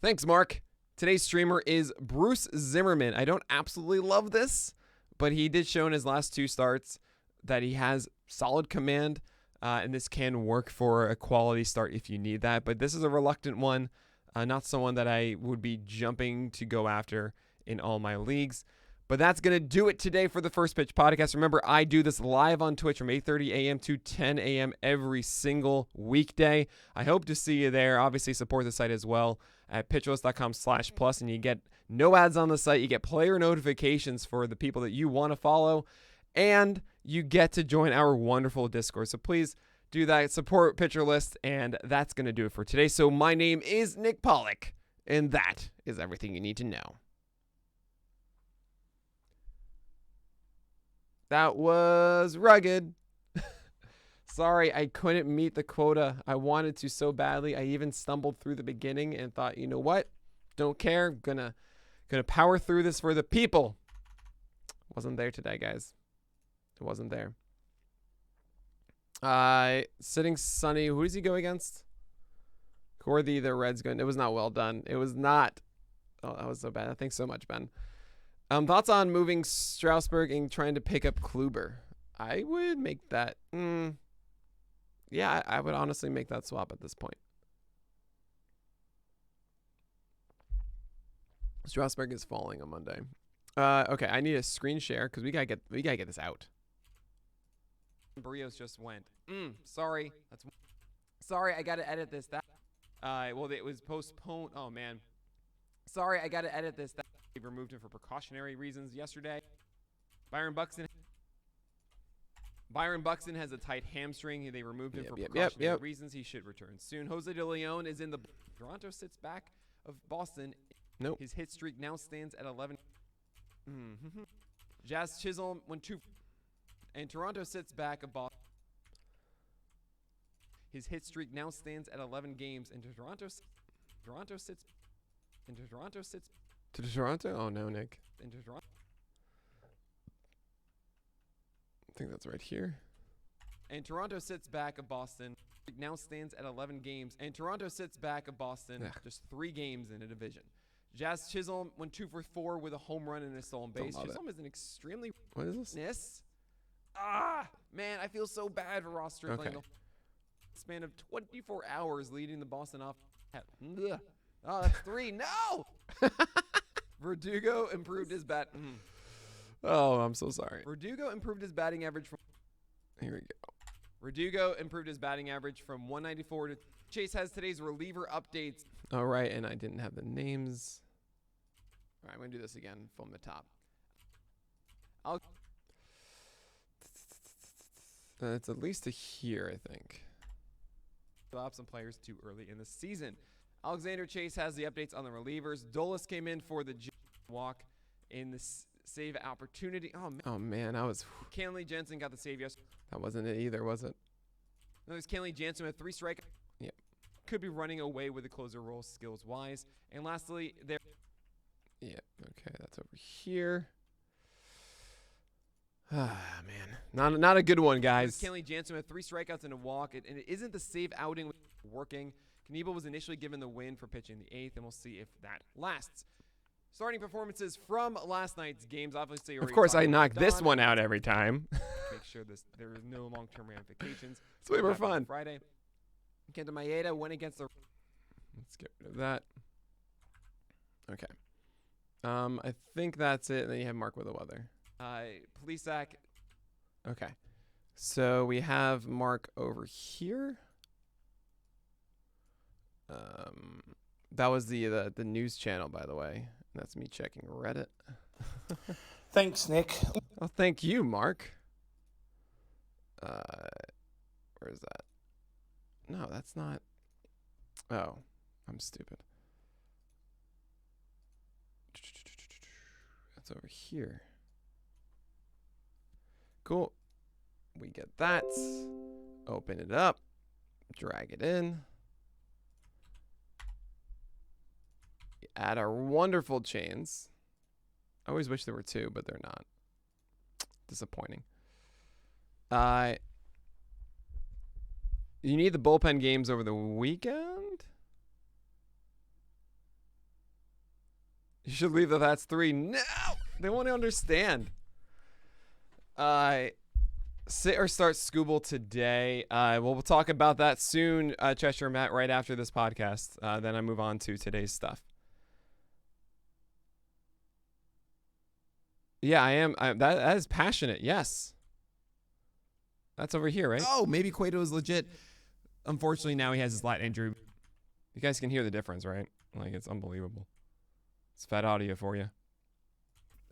Thanks, Mark. Today's streamer is Bruce Zimmerman. I don't absolutely love this, but he did show in his last 2 starts that he has solid command, and this can work for a quality start if you need that. But this is a reluctant one, not someone that I would be jumping to go after in all my leagues. But that's going to do it today for the First Pitch Podcast. Remember, I do this live on Twitch from 8:30 a.m. to 10 a.m. every single weekday. I hope to see you there. Obviously, support the site as well at pitcherlist.com/plus, and you get no ads on the site. You get player notifications for the people that you want to follow, and you get to join our wonderful Discord. So please do that. Support Pitcher List, and that's going to do it for today. So my name is Nick Pollock, and that is everything you need to know. That was rugged. Sorry, I couldn't meet the quota. I wanted to so badly. I even stumbled through the beginning and thought, you know what? Don't care. Gonna power through this for the people. Wasn't there today, guys. It wasn't there. Sitting Sunny. Who does he go against? Cordy, the Reds going. It was not well done. It was not. Oh, that was so bad. Thanks so much, Ben. Thoughts on moving Strasburg and trying to pick up Kluber? I would make that. Yeah, I would honestly make that swap at this point. Strasburg is falling on Monday. Okay, I need a screen share because we gotta get this out. Barrios just went. Sorry. Sorry, I gotta edit this. Well, it was postponed. Oh man. Sorry, I gotta edit this. They removed him for precautionary reasons yesterday. Byron Buxton has a tight hamstring. They removed him for precautionary reasons. He should return soon. Jose De Leon is in the. Toronto sits back of Boston. Nope. His hit streak now stands at 11. Jazz Chisholm went 2. And Toronto sits back of Boston. His hit streak now stands at 11 games. And Toronto sits. To Toronto? Oh no, Nick. Into Toronto. I think that's right here. And Toronto sits back of Boston. Now stands at 11 games. And Toronto sits back of Boston. Just 3 games in a division. Jazz Chisholm went 2 for 4 with a home run and a stolen base. Chisholm is an extremely. What is this? Man, I feel so bad for Ross Stripling. Okay. Span of 24 hours leading the Boston off. Oh, that's 3. No! Verdugo improved his bat. Oh, I'm so sorry. Verdugo improved his batting average from. Here we go. Verdugo improved his batting average from 194 to. Chase has today's reliever updates. All right, and I didn't have the names. All right, I'm going to do this again from the top. It's at least a here, I think. Up some players too early in the season. Alexander Chase has the updates on the relievers. Dolis came in for the walk in the save opportunity. Oh, man, I was. Kenley Jensen got the save yesterday. That wasn't it either, was it? No, there's Kenley Jensen with 3 strikeouts. Yep. Could be running away with the closer role skills-wise. And lastly, there. Yep. Okay, that's over here. Ah, man. Not a good one, guys. Kenley Jansen with 3 strikeouts and a walk. And it isn't the save outing working. Knebel was initially given the win for pitching the 8th, and we'll see if that lasts. Starting performances from last night's games. Obviously, of course, I knock this one out every time. Make sure there are no long-term ramifications. It's way more fun. Friday. Kenta Maeda went against the. Let's get rid of that. Okay. I think that's it. And then you have Mark with the weather. Plesac. Okay. So we have Mark over here. That was the news channel, by the way. That's me checking Reddit. Thanks, Nick. Oh, thank you, Mark. Where is that? No, that's not. Oh, I'm stupid. That's over here. Cool. We get that. Open it up. Drag it in. Add our wonderful chains. I always wish there were 2, but they're not. Disappointing. You need the bullpen games over the weekend? You should leave that's 3. No! They won't understand. Sit or start Scooble today. We'll talk about that soon, Cheshire Matt, right after this podcast. Then I move on to today's stuff. Yeah, I am. That is passionate. Yes. That's over here, right? Oh, maybe Cueto is legit. Unfortunately, now he has his lat injury. You guys can hear the difference, right? Like, it's unbelievable. It's fat audio for you.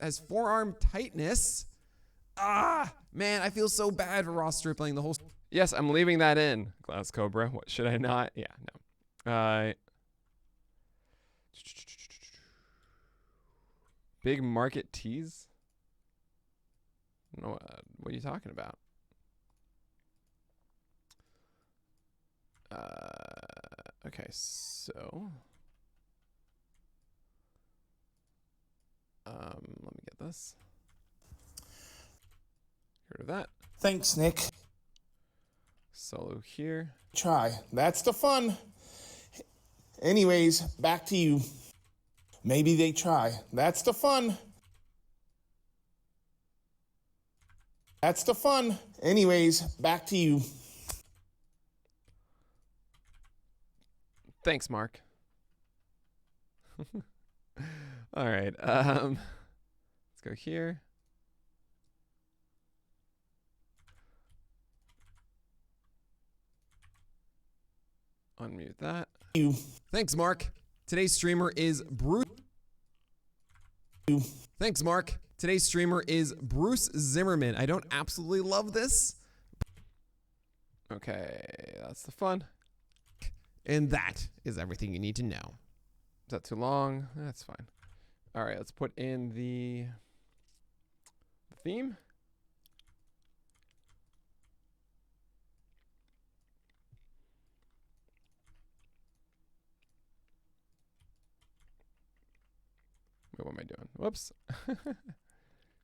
Has forearm tightness. Man, I feel so bad for Ross Stripling. The whole. Yes, I'm leaving that in. Glass Cobra. What should I not? Yeah, no. Big market tease. No, what are you talking about? Okay, so let me get this. Heard of that. Thanks, Nick. Solo here. Try. That's the fun. Anyways, back to you. Maybe they try. That's the fun. That's the fun. Anyways, back to you. Thanks, Mark. All right. Let's go here. Unmute that. You. Thanks, Mark. Today's streamer is Bruce. Thanks, Mark. Today's streamer is Bruce Zimmerman. I don't absolutely love this. Okay, that's the fun. And that is everything you need to know. Is that too long? That's fine. All right, let's put in the theme. Wait, what am I doing? Whoops.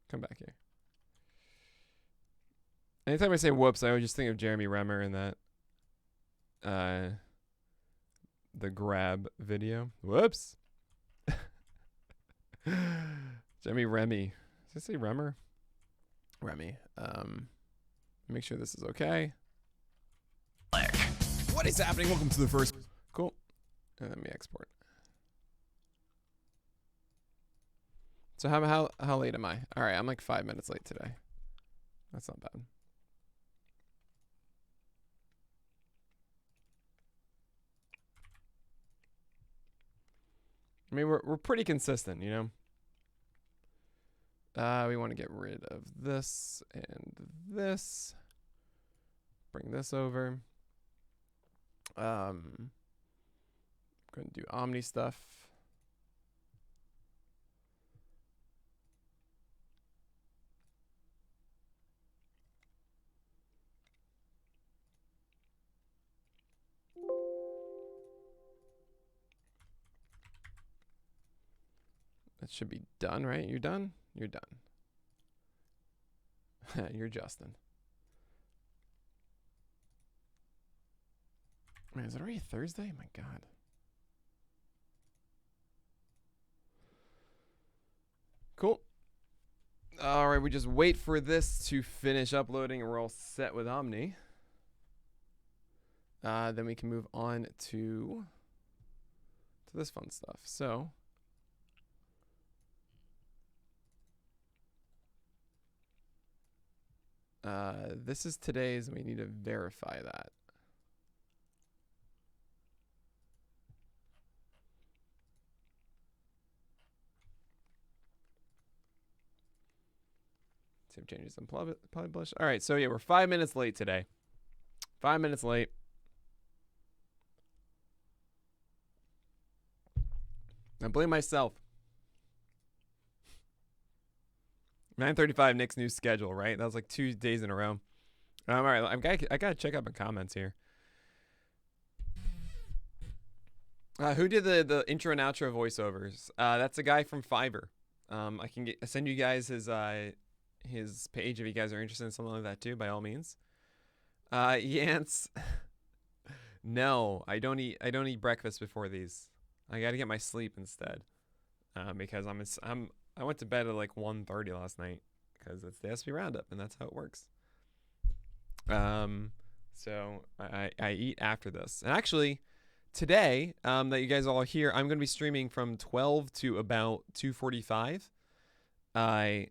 Come back here. Anytime I say whoops, I would just think of Jeremy Renner in that the grab video. Whoops. Jeremy Remy. Does it say Remmer? Remy. Make sure this is okay. What is happening? Welcome to the first. Cool. And let me export. So how late am I? All right, I'm like 5 minutes late today. That's not bad. I mean, we're pretty consistent, you know. We want to get rid of this and this. Bring this over. Going to do Omni stuff. That should be done, right? You're done? You're done. You're Justin. Man, is it already Thursday? My God. Cool. All right, we just wait for this to finish uploading and we're all set with Omni. Then we can move on to this fun stuff. So this is today's, and we need to verify that. Save changes and publish. All right, so yeah, we're 5 minutes late today. 5 minutes late. I blame myself. 9:35 Nick's new schedule, right? That was like 2 days in a row. All right, I gotta check out my comments here. Who did the intro and outro voiceovers? That's a guy from Fiverr. I can send you guys his page if you guys are interested in something like that too. By all means. Yance. No, I don't eat breakfast before these. I gotta get my sleep instead. Because I went to bed at like 1:30 last night because it's the SP roundup and that's how it works. So I eat after this. And actually, today that you guys all are here, I'm going to be streaming from 12 to about 2:45. I'm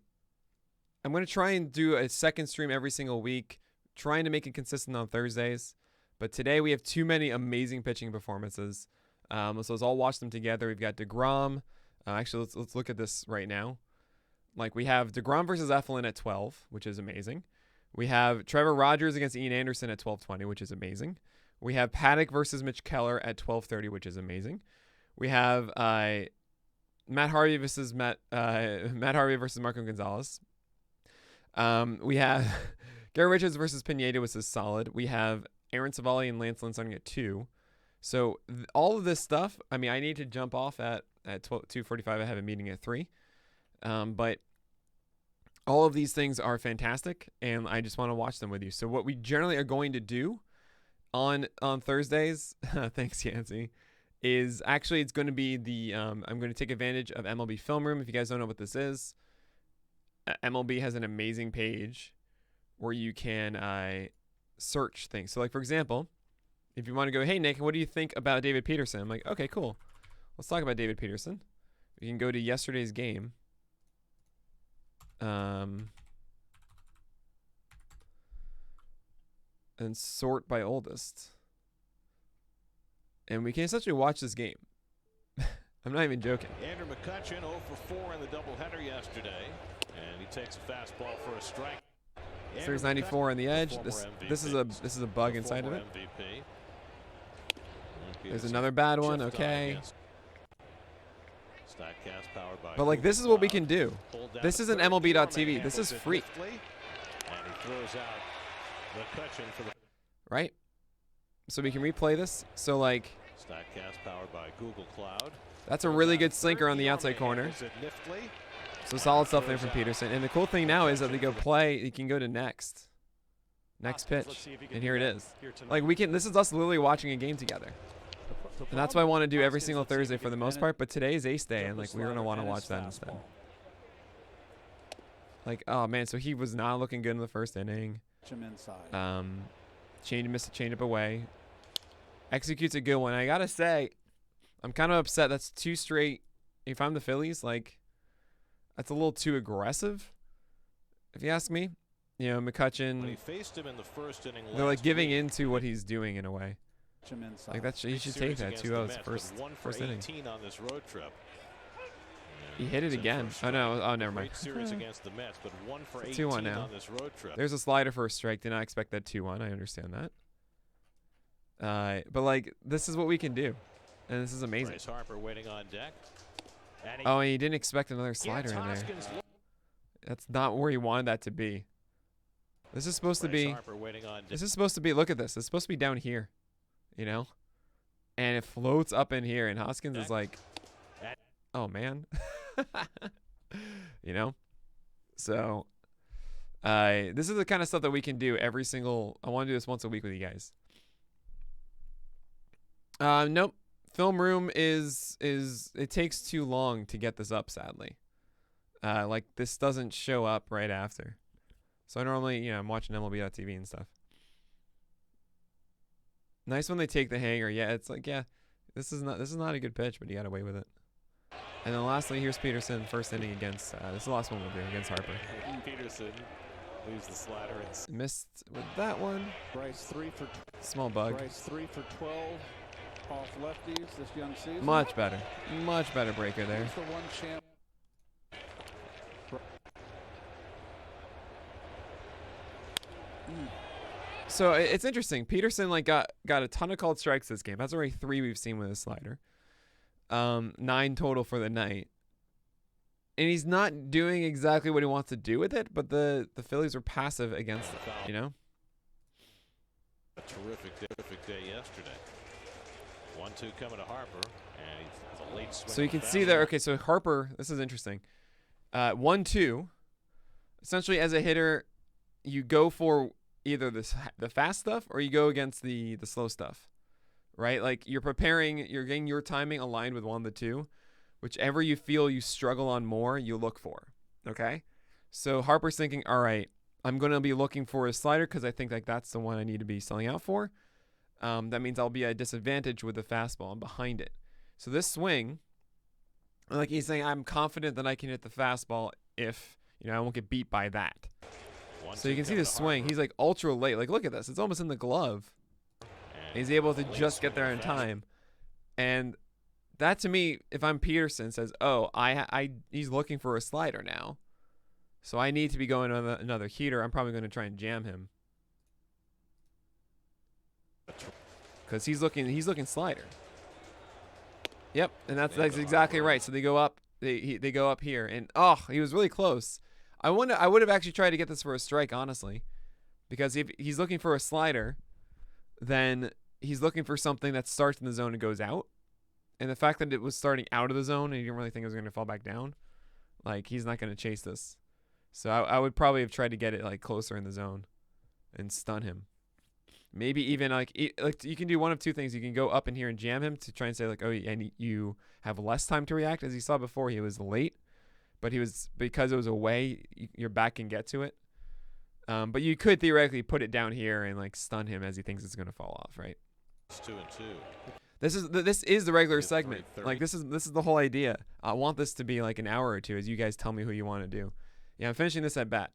going to try and do a second stream every single week, trying to make it consistent on Thursdays. But today we have too many amazing pitching performances. So let's all watch them together. We've got DeGrom. Actually, let's look at this right now. Like we have DeGrom versus Eflin at 12, which is amazing. We have Trevor Rogers against Ian Anderson at 12:20, which is amazing. We have Paddock versus Mitch Keller at 12:30, which is amazing. We have Matt Harvey versus Marco Gonzalez. We have Gary Richards versus Pineda, which is solid. We have Aaron Savali and Lance Lynn starting at 2. So all of this stuff, I mean, I need to jump off at 2:45. I have a meeting at 3. But All of these things are fantastic, and I just want to watch them with you. So what we generally are going to do on Thursdays, thanks Yancy, is actually it's going to be the I'm going to take advantage of MLB Film Room. If you guys don't know what this is, MLB has an amazing page where you can search things. So like for example, if you want to go, hey Nick, what do you think about David Peterson? I'm like, okay, cool. Let's talk about David Peterson. We can go to yesterday's game. And sort by oldest. And we can essentially watch this game. I'm not even joking. Andrew McCutchen 0 for 4 in the doubleheader yesterday. And he takes a fastball for a strike. Series 94 on the edge. This is a bug inside of it. There's another bad one. Okay. But like this is what we can do. This isn't MLB.TV. This is free. Right? So we can replay this. So like that's a really good slinker on the outside corner. So solid stuff there from Peterson. And the cool thing now is that they go play, you can go to next pitch. And here it is. Like we can, this is us literally watching a game together. And that's what I want to do every single Thursday for the most part. But today is ace day, and like we're gonna want to watch that instead. Like, oh man, so he was not looking good in the first inning. Missed a changeup away. Executes a good one. I gotta say, I'm kind of upset. That's 2 straight. If I'm the Phillies, like, that's a little too aggressive, if you ask me. You know, McCutchen. They're like giving into what he's doing in a way. Like that's he should take that 2-0 first inning. He hit it again. Oh no! Oh, never mind. 2-1 now. There's a slider for a strike. Did not expect that 2-1. I understand that. But like this is what we can do, and this is amazing. Oh, and he didn't expect another slider in there. That's not where he wanted that to be. This is supposed to be. This is supposed to be. Look at this. It's supposed to be down here. You know, and it floats up in here, and Hoskins is like, oh man. You know, so this is the kind of stuff that we can do every single. I want to do this once a week with you guys. Nope. Film Room is it takes too long to get this up, sadly. Like this doesn't show up right after. So I normally, you know, I'm watching MLB.TV and stuff. Nice when they take the hanger. Yeah, it's like, yeah, this is not a good pitch, but he got away with it. And then lastly, here's Peterson, first inning against. This is the last one we'll do against Harper. Peterson leaves the slider and missed with that one. Bryce 3 for small bug. Bryce 3 for 12 off lefties this young season. Much better breaker there. He's the one champ. So it's interesting. Peterson like got a ton of called strikes this game. That's already 3 we've seen with his slider. 9 total for the night. And he's not doing exactly what he wants to do with it, but the Phillies were passive against it, you know? A terrific day yesterday. 1-2 coming to Harper, and it's a late swing. So you can see there, okay, so Harper, this is interesting. 1-2. Essentially as a hitter, you go for either the fast stuff or you go against the slow stuff, right? Like you're getting your timing aligned with one of the two. Whichever you feel you struggle on more, you look for, okay? So Harper's thinking, all right, I'm going to be looking for a slider because I think like that's the one I need to be selling out for. That means I'll be at a disadvantage with the fastball. I'm behind it. So this swing, like he's saying, I'm confident that I can hit the fastball if, you know, I won't get beat by that. So you can see this swing. He's like ultra late. Like, look at this. It's almost in the glove. He's able to just get there in time. And that to me, if I'm Peterson, says, oh, he's looking for a slider now. So I need to be going on another heater. I'm probably going to try and jam him. Because he's looking slider. Yep, and that's exactly right. So they go up. They go up here. And, oh, he was really close. I would have actually tried to get this for a strike, honestly, because if he's looking for a slider, then he's looking for something that starts in the zone and goes out. And the fact that it was starting out of the zone and he didn't really think it was going to fall back down, like he's not going to chase this. So I would probably have tried to get it like closer in the zone and stun him. Maybe even like you can do one of two things. You can go up in here and jam him to try and say like, oh, and you have less time to react. As you saw before, he was late, but because it was away, your back can get to it. But you could theoretically put it down here and like stun him as he thinks it's going to fall off, right? It's 2-2. This is the regular It's segment. 3:30. Like this is the whole idea. I want this to be like an hour or two as you guys tell me who you want to do. Yeah, I'm finishing this at bat.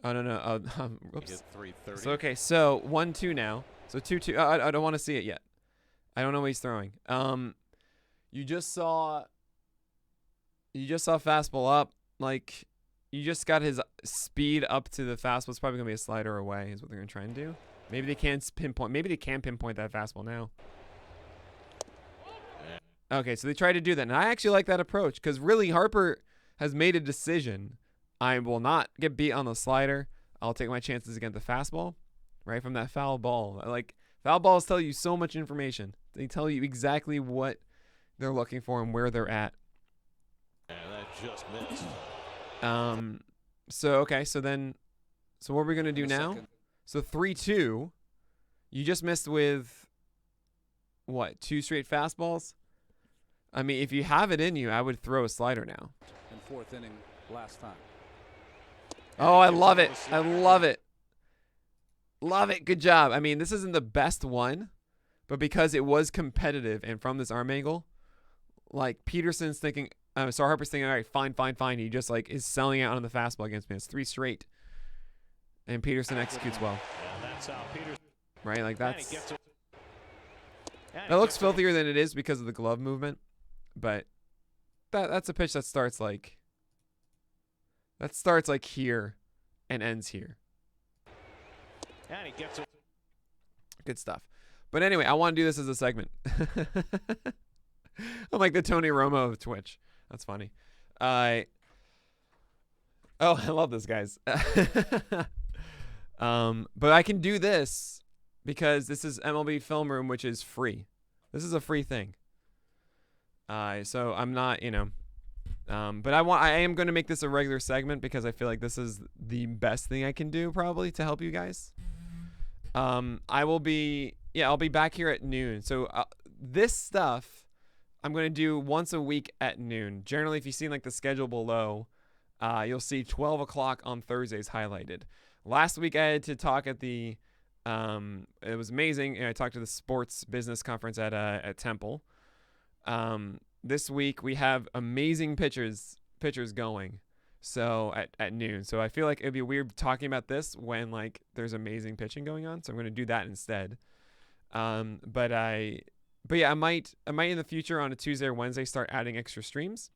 Oh no. You Oops. get 3:30. So okay, so 1-2 now. So 2-2. I don't want to see it yet. I don't know what he's throwing. You just saw fastball up. Like you just got his speed up to the fastball. It's probably gonna be a slider away. Is what they're gonna try and do. Maybe they can pinpoint. Maybe they can pinpoint that fastball now. Okay, so they tried to do that, and I actually like that approach because really Harper has made a decision. I will not get beat on the slider. I'll take my chances against the fastball, right from that foul ball. Like foul balls tell you so much information. They tell you exactly what they're looking for and where they're at. And that just missed. So okay, so what are we gonna do now? Second. So 3-2. You just missed with what? 2 straight fastballs. I mean, if you have it in you, I would throw a slider now. In fourth inning last time. Oh, I love it. I love it. Love it. Good job. I mean, this isn't the best one, but because it was competitive and from this arm angle, like Peterson's thinking, Harper's thinking, all right, fine. He just like is selling out on the fastball against me. It's 3 straight. And Peterson executes well. And that's how Peterson. Right? Like And he that's, gets it. And it he looks gets it. filthier than it is because of the glove movement, but that's a pitch that starts like here and ends here. And he gets it. Good stuff. But anyway, I want to do this as a segment. I'm like the Tony Romo of Twitch. That's funny. I love this, guys. But I can do this because this is MLB Film Room, which is free. This is a free thing. So I'm not, but I am going to make this a regular segment because I feel like this is the best thing I can do probably to help you guys. I'll be back here at noon. So this stuff I'm going to do once a week at noon. Generally, if you see like the schedule below, you'll see 12 o'clock on Thursdays highlighted. Last week I had to talk at the, it was amazing. I talked to the sports business conference at Temple. This week we have amazing pitchers going. So at noon. So I feel like it'd be weird talking about this when like there's amazing pitching going on. So I'm going to do that instead. But yeah, I might in the future on a Tuesday or Wednesday start adding extra streams.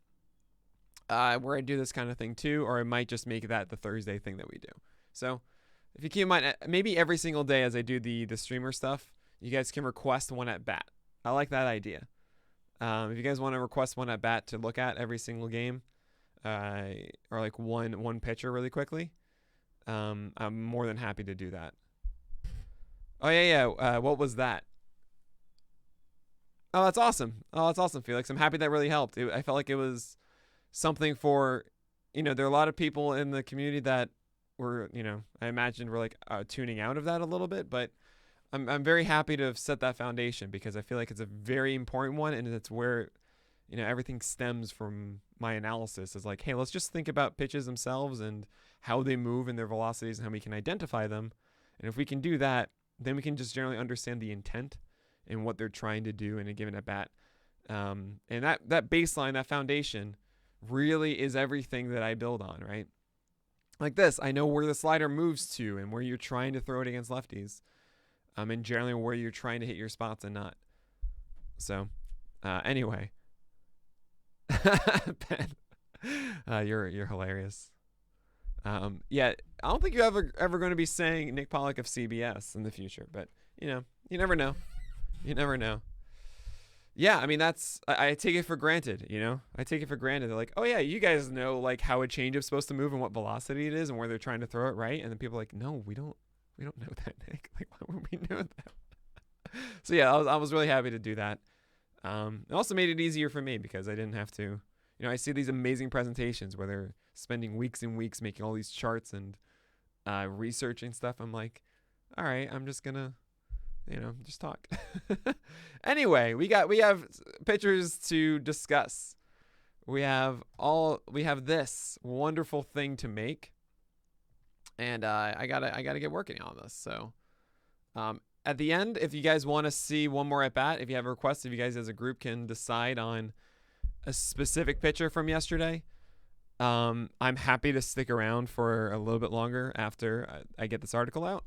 Where I do this kind of thing too, or I might just make that the Thursday thing that we do. So if you keep in mind, maybe every single day as I do the streamer stuff, you guys can request one at bat. I like that idea. If you guys want to request one at bat to look at every single game, or like one pitcher really quickly, I'm more than happy to do that. Oh yeah. What was that? Oh, that's awesome. Felix. I'm happy that really helped. I felt like it was something for, there are a lot of people in the community that were, I imagined were like tuning out of that a little bit, but I'm very happy to have set that foundation because I feel like it's a very important one, and it's where, everything stems from my analysis is like, hey, let's just think about pitches themselves and how they move and their velocities and how we can identify them. And if we can do that, then we can just generally understand the intent and what they're trying to do in a given at bat. And that baseline, that foundation really is everything that I build on, right? Like this, I know where the slider moves to and where you're trying to throw it against lefties. And generally where you're trying to hit your spots and not. So, anyway. Ben, you're hilarious. Yeah, I don't think you're ever going to be saying Nick Pollock of CBS in the future, but you never know. You never know. Yeah, I mean I take it for granted. I take it for granted. They're like, oh yeah, you guys know like how a changeup's supposed to move and what velocity it is and where they're trying to throw it, right? And then people are like, no, we don't know that, Nick. Like, why would we know that? So yeah, I was really happy to do that. It also made it easier for me because I didn't have to. I see these amazing presentations where they're spending weeks and weeks making all these charts and researching stuff. I'm like, all right, I'm just gonna, just talk. Anyway, we have pictures to discuss. We have this wonderful thing to make, and I gotta get working on this. So, at the end, if you guys want to see one more at bat, if you have a request, if you guys as a group can decide on a specific picture from yesterday, I'm happy to stick around for a little bit longer after I get this article out,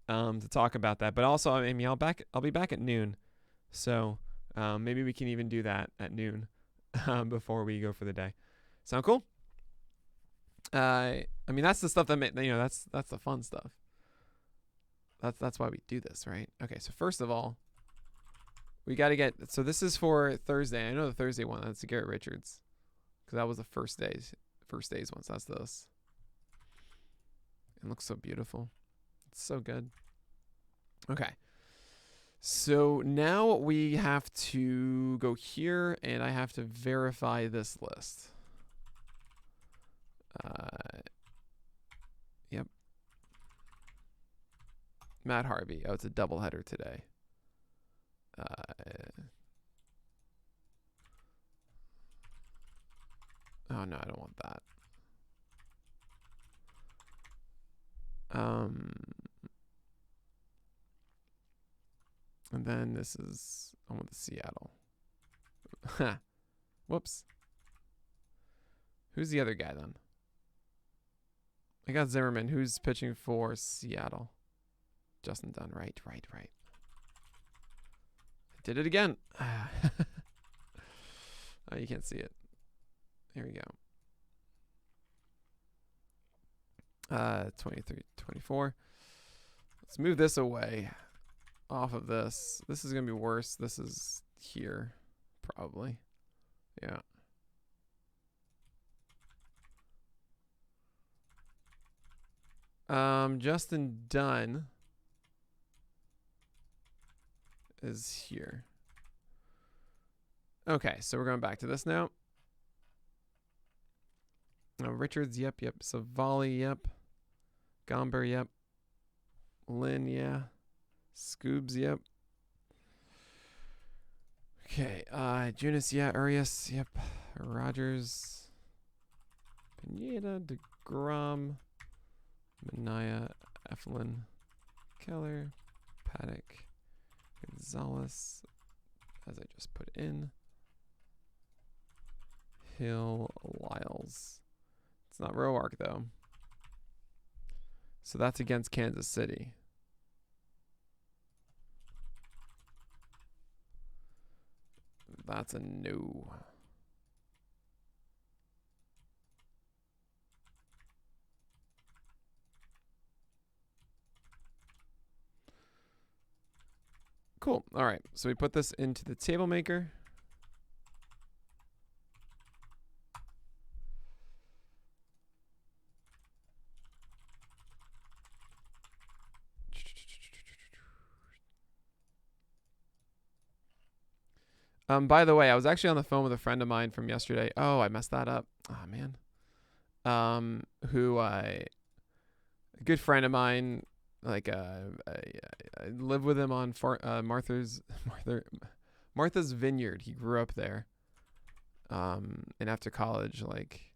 to talk about that. But also, I mean, I'll be back at noon, so maybe we can even do that at noon before we go for the day. Sound cool? I mean, that's the stuff that that's the fun stuff. That's why we do this, right? Okay, so first of all, we got to get. So this is for Thursday. I know the Thursday one. That's the Garrett Richards, because that was the first days ones. That's this. It looks so beautiful. It's so good. Okay. So now we have to go here, and I have to verify this list. Yep. Matt Harvey. Oh, it's a doubleheader today. Oh no, I don't want that. And then this is, I want the Seattle. Whoops. Who's the other guy then? I got Zimmerman. Who's pitching for Seattle? Justin Dunn. Right. I did it again. Oh, you can't see it. Here we go. 23, 24. Let's move this away off of this. This is going to be worse. This is here, probably. Yeah. Justin Dunn is here. Okay, so we're going back to this now. Richards, yep. Savali, yep. Gomber, yep. Lynn, yeah. Scoobs, yep. Okay, Junis, yeah. Urias, yep. Rogers. Pineda, DeGrom. Minaya, Eflin. Keller. Paddock. Gonzalez, as I just put in. Hill, Lyles. It's not Roark, though. So that's against Kansas City. That's a no. Cool. All right. So we put this into the table maker. By the way, I was actually on the phone with a friend of mine from yesterday. Oh, I messed that up. Oh, man. A good friend of mine, like, I live with him on Martha's Vineyard. He grew up there. And after college, like,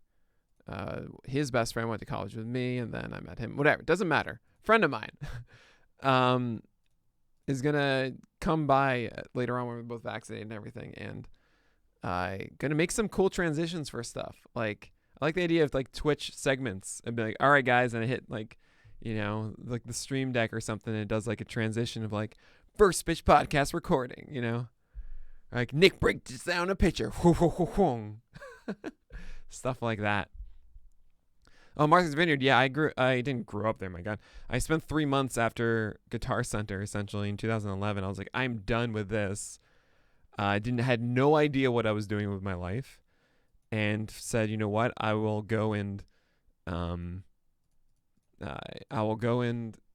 his best friend went to college with me, and then I met him. Whatever. Doesn't matter. Friend of mine. Is gonna come by later on when we're both vaccinated and everything, and gonna make some cool transitions for stuff. Like, I like the idea of like Twitch segments and be like, all right guys, and I hit like, like the Stream Deck or something, and it does like a transition of like first pitch podcast recording, like Nick breaks down a pitcher. Stuff like that. Oh, Martha's Vineyard. Yeah, I didn't grow up there. My God, I spent 3 months after Guitar Center, essentially in 2011. I was like, I'm done with this. I had no idea what I was doing with my life, and said, you know what? I will go and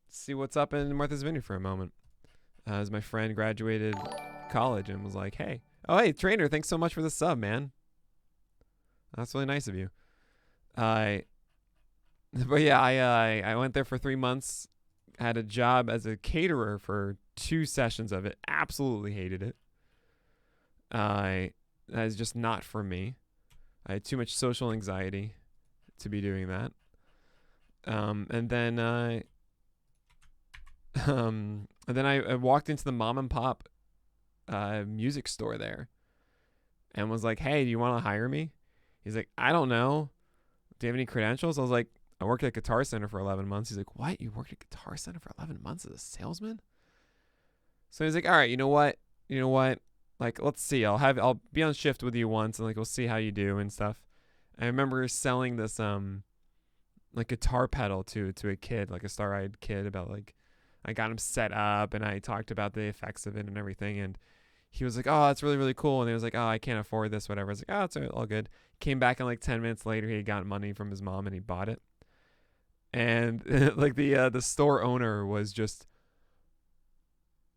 see what's up in Martha's Vineyard for a moment. As my friend graduated college and was like, hey, trainer, thanks so much for the sub, man. That's really nice of you. But yeah, I went there for 3 months. Had a job as a caterer for 2 sessions of it. Absolutely hated it. That is just not for me. I had too much social anxiety to be doing that. And then I walked into the mom and pop music store there and was like, "Hey, do you want to hire me?" He's like, "I don't know. Do you have any credentials?" I was like, "I worked at Guitar Center for 11 months." He's like, "What? You worked at Guitar Center for 11 months as a salesman?" So he's like, "All right, you know what? Like, let's see. I'll be on shift with you once, and like we'll see how you do and stuff." I remember selling this like guitar pedal to a kid, like a star-eyed kid, about like I got him set up and I talked about the effects of it and everything, and he was like, "Oh, that's really, really cool." And he was like, "Oh, I can't afford this, whatever." I was like, "Oh, it's all good." Came back, and like 10 minutes later, he had got money from his mom and he bought it. And like the store owner was just,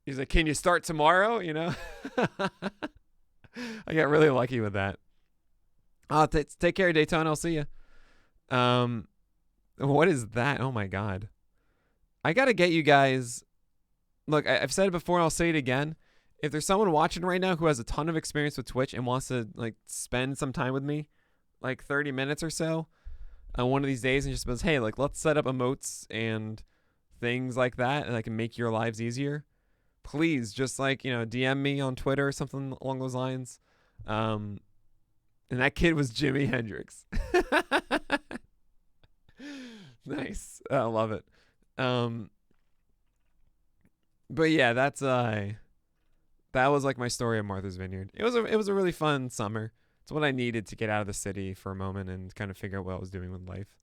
he's like, "Can you start tomorrow?" You know? I got really lucky with that. Take care, Daytona. I'll see you. What is that? Oh my God. I got to get you guys. Look, I've said it before and I'll say it again. If there's someone watching right now who has a ton of experience with Twitch and wants to like spend some time with me, like 30 minutes or so, one of these days, and just says, "Hey, like let's set up emotes and things like that, and I can make your lives easier," please just like, DM me on Twitter or something along those lines. And that kid was Jimi Hendrix. Nice. I love it. But yeah, that was like my story of Martha's Vineyard. It was a really fun summer. It's what I needed to get out of the city for a moment and kind of figure out what I was doing with life.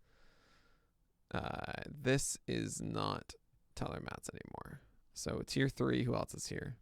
This is not Tyler Matz anymore. So tier 3, who else is here?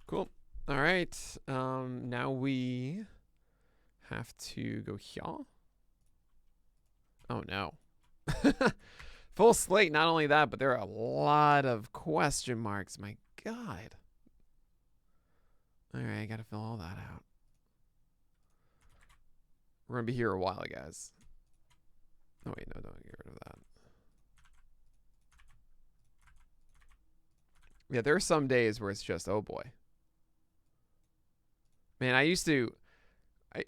Cool. All right. Now we have to go here. Oh no. Full slate. Not only that, but there are a lot of question marks. My God. All right, I gotta fill all that out. We're gonna be here a while, guys. Oh wait, no, don't get rid of that. Yeah, there are some days where it's just, oh boy. Man,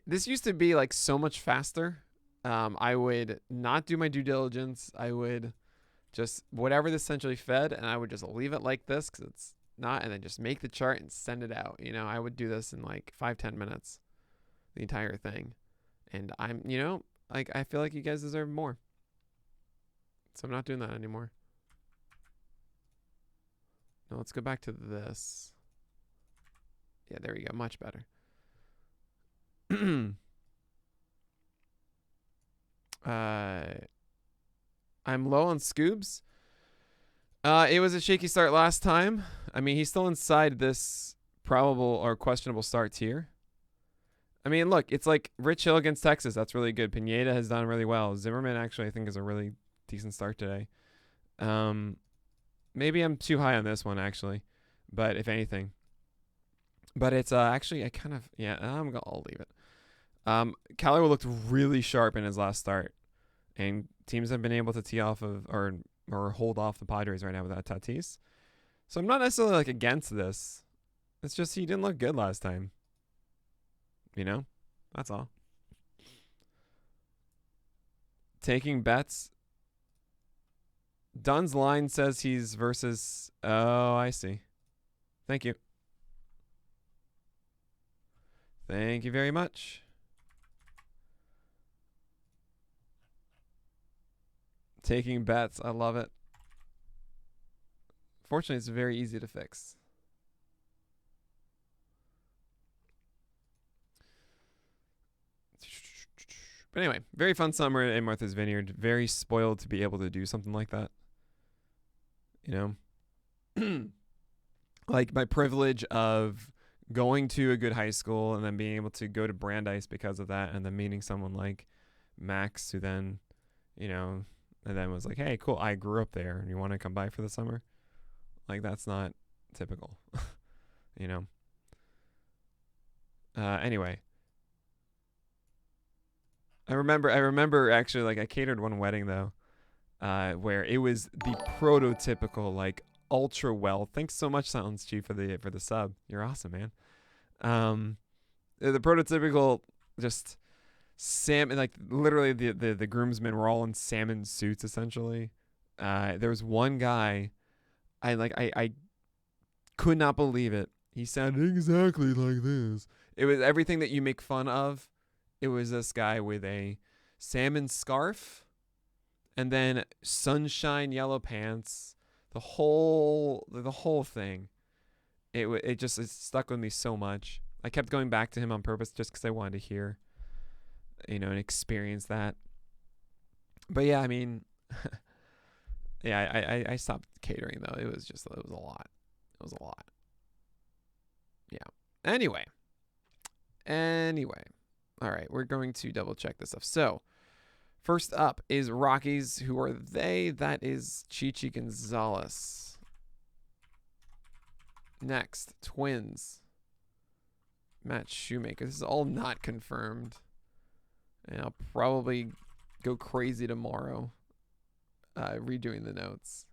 this used to be like so much faster. I would not do my due diligence. I would just whatever this essentially fed, and I would just leave it like this because it's not, and then just make the chart and send it out. I would do this in like 5-10 minutes, the entire thing. And I'm, like I feel like you guys deserve more. So I'm not doing that anymore. No, let's go back to this. Yeah, there we go. Much better. I'm low on Scoobs. It was a shaky start last time. I mean, he's still inside this probable or questionable start tier. I mean, look, it's like Rich Hill against Texas. That's really good. Pineda has done really well. Zimmerman actually, I think, is a really decent start today. Maybe I'm too high on this one, actually. But if anything. But it's actually, I'll leave it. Callaway looked really sharp in his last start. And teams have been able to tee off of or hold off the Padres right now without Tatis. So I'm not necessarily like against this. It's just he didn't look good last time. That's all. Taking bets. Dunn's line says he's versus. Oh, I see. Thank you. Thank you very much. Taking bets. I love it. Fortunately, it's very easy to fix. But anyway, very fun summer in Martha's Vineyard. Very spoiled to be able to do something like that. You know? Like my privilege of going to a good high school and then being able to go to Brandeis because of that, and then meeting someone like Max, who then, you know, and then was like, hey, cool, I grew up there. You want to come by for the summer? Like, that's not typical, you know? Anyway. I remember actually, like, I catered one wedding, though, where it was the prototypical, like, ultra well. Thanks so much, Silence Chief, for the sub. You're awesome, man. The prototypical, just salmon, like, literally the groomsmen were all in salmon suits, essentially. There was one guy, I could not believe it. He sounded exactly like this. It was everything that you make fun of. It was this guy with a salmon scarf and then sunshine yellow pants. The whole thing. It stuck with me so much. I kept going back to him on purpose just because I wanted to hear, you know, and experience that. But yeah, I mean, yeah, I stopped catering though. It was a lot. It was a lot. Yeah. Anyway. All right, we're going to double check this stuff. So, first up is Rockies. Who are they? That is Chichi Gonzalez. Next, Twins. Matt Shoemaker. This is all not confirmed. And I'll probably go crazy tomorrow redoing the notes.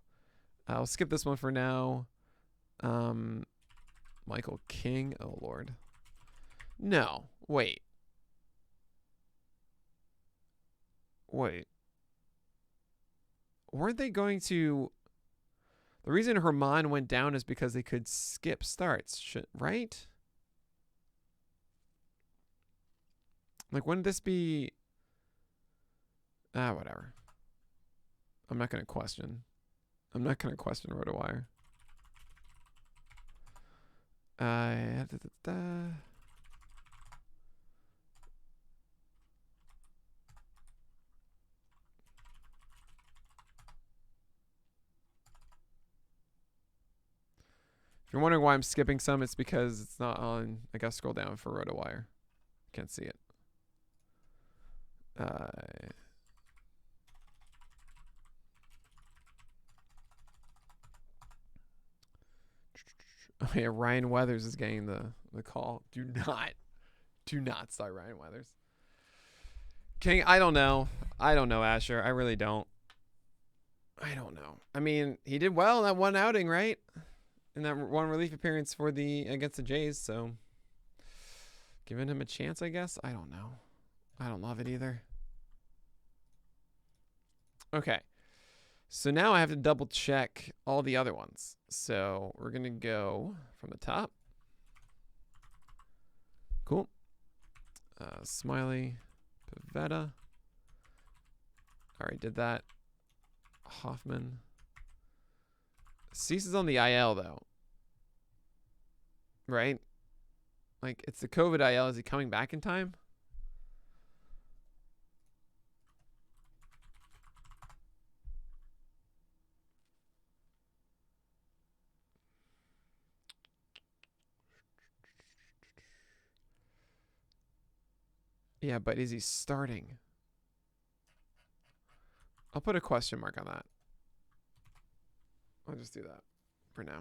I'll skip this one for now. Michael King. Oh, Lord. No. Wait. Weren't they going to... The reason Herman went down is because they could skip starts, right? Like, wouldn't this be... whatever. I'm not going to question. RotoWire. If you're wondering why I'm skipping some, it's because it's not on. I gotta scroll down for RotoWire. Can't see it. Oh yeah, Ryan Weathers is getting the call. Do not start Ryan Weathers. King, I don't know, Asher. I really don't. I don't know. I mean, he did well in that one outing, right? In that one relief appearance for against the Jays, so giving him a chance, I guess. I don't know. I don't love it either. Okay. So now I have to double check all the other ones. So we're going to go from the top. Cool. Smiley, Pavetta. Already did that. Hoffman. Cease is on the IL, though. Right? Like, it's the COVID IL. Is he coming back in time? Yeah, but is he starting? I'll put a question mark on that. I'll just do that for now.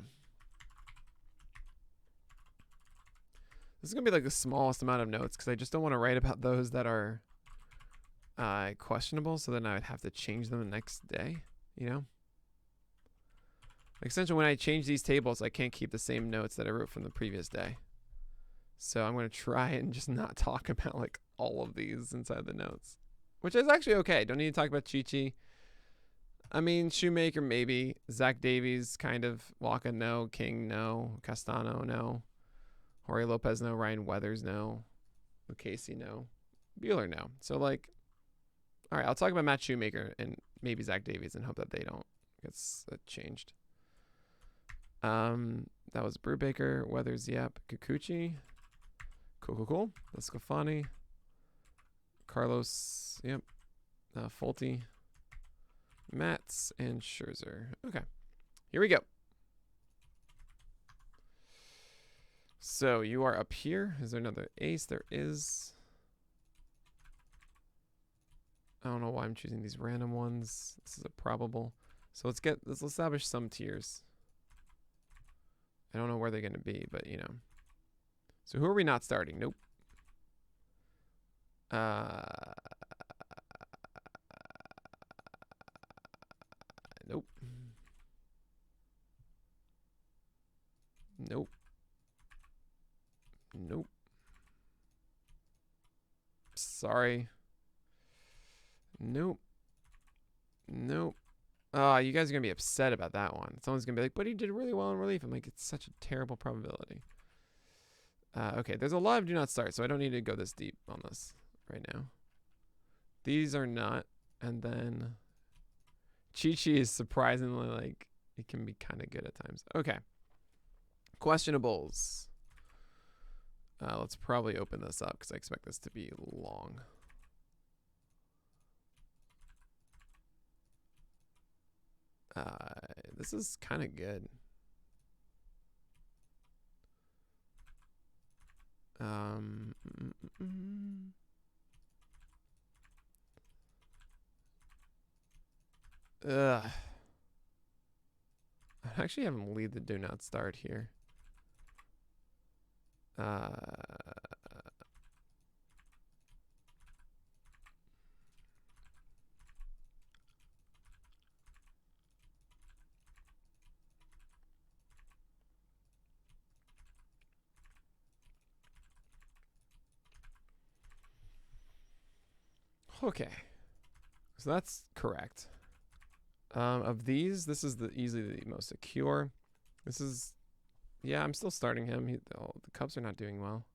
This is going to be like the smallest amount of notes because I just don't want to write about those that are questionable, so then I would have to change them the next day, you know? Like, essentially, when I change these tables, I can't keep the same notes that I wrote from the previous day. So I'm going to try and just not talk about, like, all of these inside the notes, which is actually okay. Don't need to talk about Chichi. I mean, Shoemaker, maybe. Zach Davies, kind of. Waka, no. King, no. Castano, no. Jorge Lopez, no. Ryan Weathers, no. Lucchesi, no. Bueller, no. So, like, all right, I'll talk about Matt Shoemaker and maybe Zach Davies and hope that they don't get changed. That was Brubaker, Weathers, yep, Kikuchi. Cool. Lescafani. Carlos, yep. Folty. Mats and Scherzer. Okay. Here we go. So you are up here. Is there another ace? There is. I don't know why I'm choosing these random ones. This is a probable. So let's establish some tiers. I don't know where they're going to be, but you know. So who are we not starting? Nope. Nope. Nope. Nope. Sorry. Nope. Nope. You guys are going to be upset about that one. Someone's going to be like, but he did really well in relief. I'm like, it's such a terrible probability. Okay, there's a lot of do not start, so I don't need to go this deep on this right now. These are not. And then Chi-Chi is surprisingly, like, it can be kind of good at times. Okay. Questionables. Let's probably open this up because I expect this to be long. This is kind of good. I actually have him lead the do not start here. Okay, so that's correct. Of these, this is easily the most secure. This is, yeah, I'm still starting him. The Cubs are not doing well.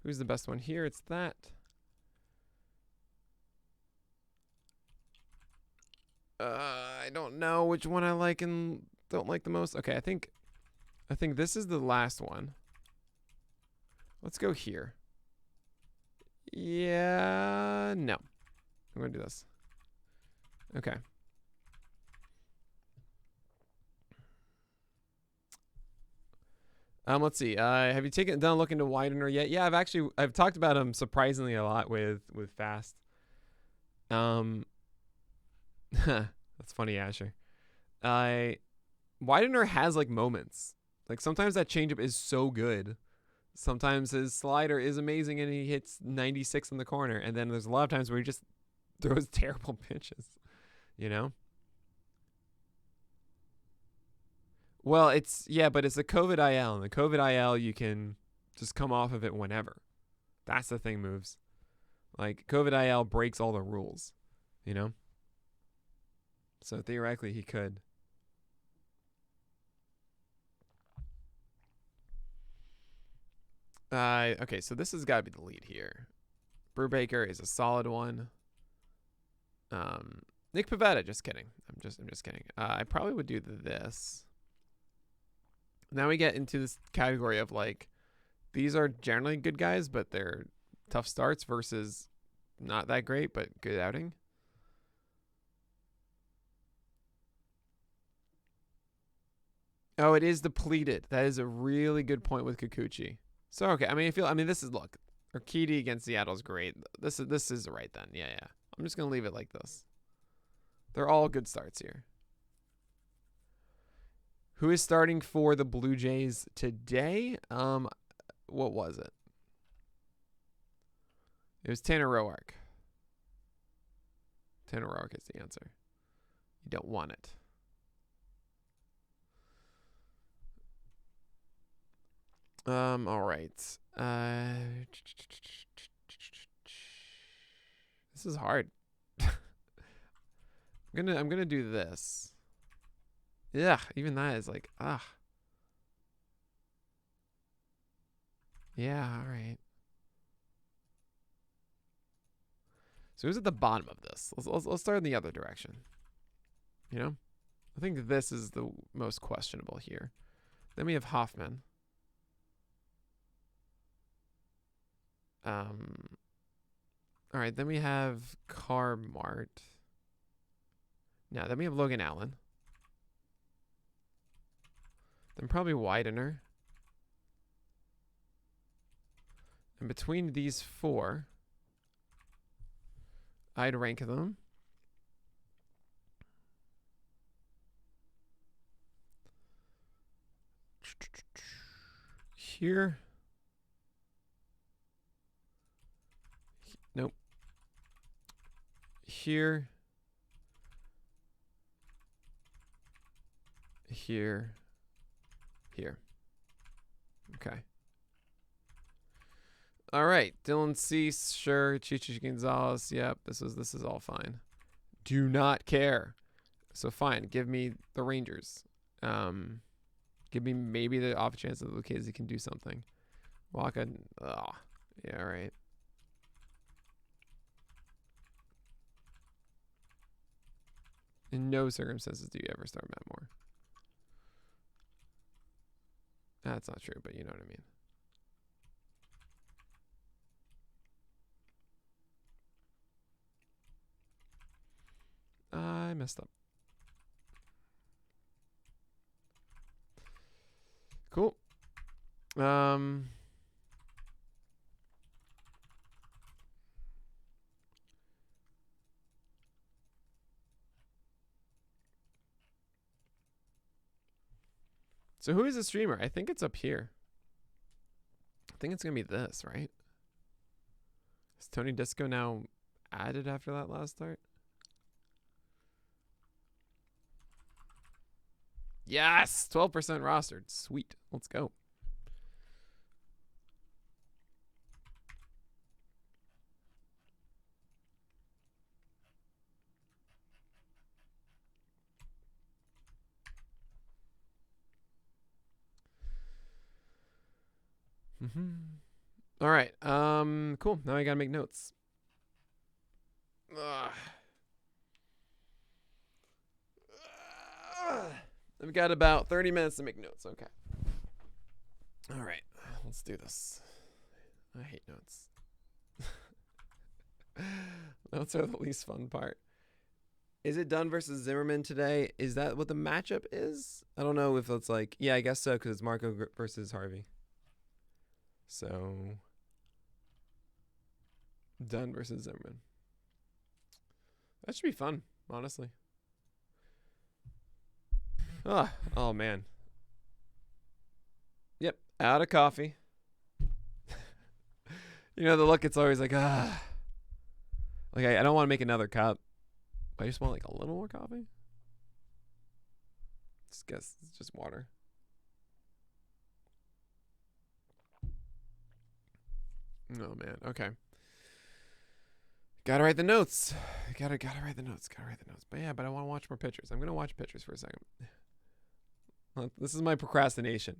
Who's the best one here? It's that. I don't know which one I like and don't like the most. Okay, I think this is the last one. Let's go here. Yeah, no. I'm gonna do this. Okay. Let's see. Have you done a look into Widener yet? Yeah, I've talked about him surprisingly a lot with Fast. That's funny, Asher. Widener has like moments. Like sometimes that changeup is so good. Sometimes his slider is amazing and he hits 96 in the corner. And then there's a lot of times where he just throws terrible pitches, you know? Well, but it's a COVID IL. And the COVID IL, you can just come off of it whenever. That's the thing, moves. Like, COVID IL breaks all the rules, you know? So theoretically, he could. Okay, so this has got to be the lead here. Brubaker is a solid one. Nick Pivetta, just kidding. I'm just kidding. I probably would do this. Now we get into this category of like, these are generally good guys, but they're tough starts versus not that great, but good outing. Oh, it is depleted. That is a really good point with Kikuchi. So, okay. This is, look, Urquidy against Seattle is great. This is right then. Yeah. I'm just going to leave it like this. They're all good starts here. Who is starting for the Blue Jays today? What was it? It was Tanner Roark. Tanner Roark is the answer. You don't want it. All right. This is hard. I'm gonna do this. Yeah, even that is like, Yeah, all right. So who's at the bottom of this? Let's start in the other direction. You know? I think this is the most questionable here. Then we have Hoffman. All right, then we have Carmart. Now, then we have Logan Allen. Then probably Widener. And between these four, I'd rank them. Here. Nope. Here. Here. Here. Okay. All right. Dylan Cease, sure. Chichi Gonzalez, yep. This is all fine. Do not care. So fine. Give me the Rangers. Give me maybe the off chance that Lucchese can do something. Waka. Oh, yeah, all right. In no circumstances do you ever start Matt Moore. That's not true, but you know what I mean. I messed up. Cool. So who is the streamer? I think it's up here. I think it's going to be this, right? Is Tony Disco now added after that last start? Yes! 12% rostered. Sweet. Let's go. All right. Cool. Now I gotta make notes. I've got about 30 minutes to make notes. Okay. All right. Let's do this. I hate notes. Notes are the least fun part. Is it Dunn versus Zimmerman today? Is that what the matchup is? I don't know if it's like... Yeah, I guess so, because it's Marco versus Harvey. So... Dunn versus Zimmerman. That should be fun, honestly. Oh man. Yep, out of coffee. You know the look, it's always like, Like I don't want to make another cup. I just want like a little more coffee. Just guess it's just water. Oh man, okay. Gotta write the notes. Gotta write the notes. But yeah, but I want to watch more pictures. I'm gonna watch pictures for a second. This is my procrastination.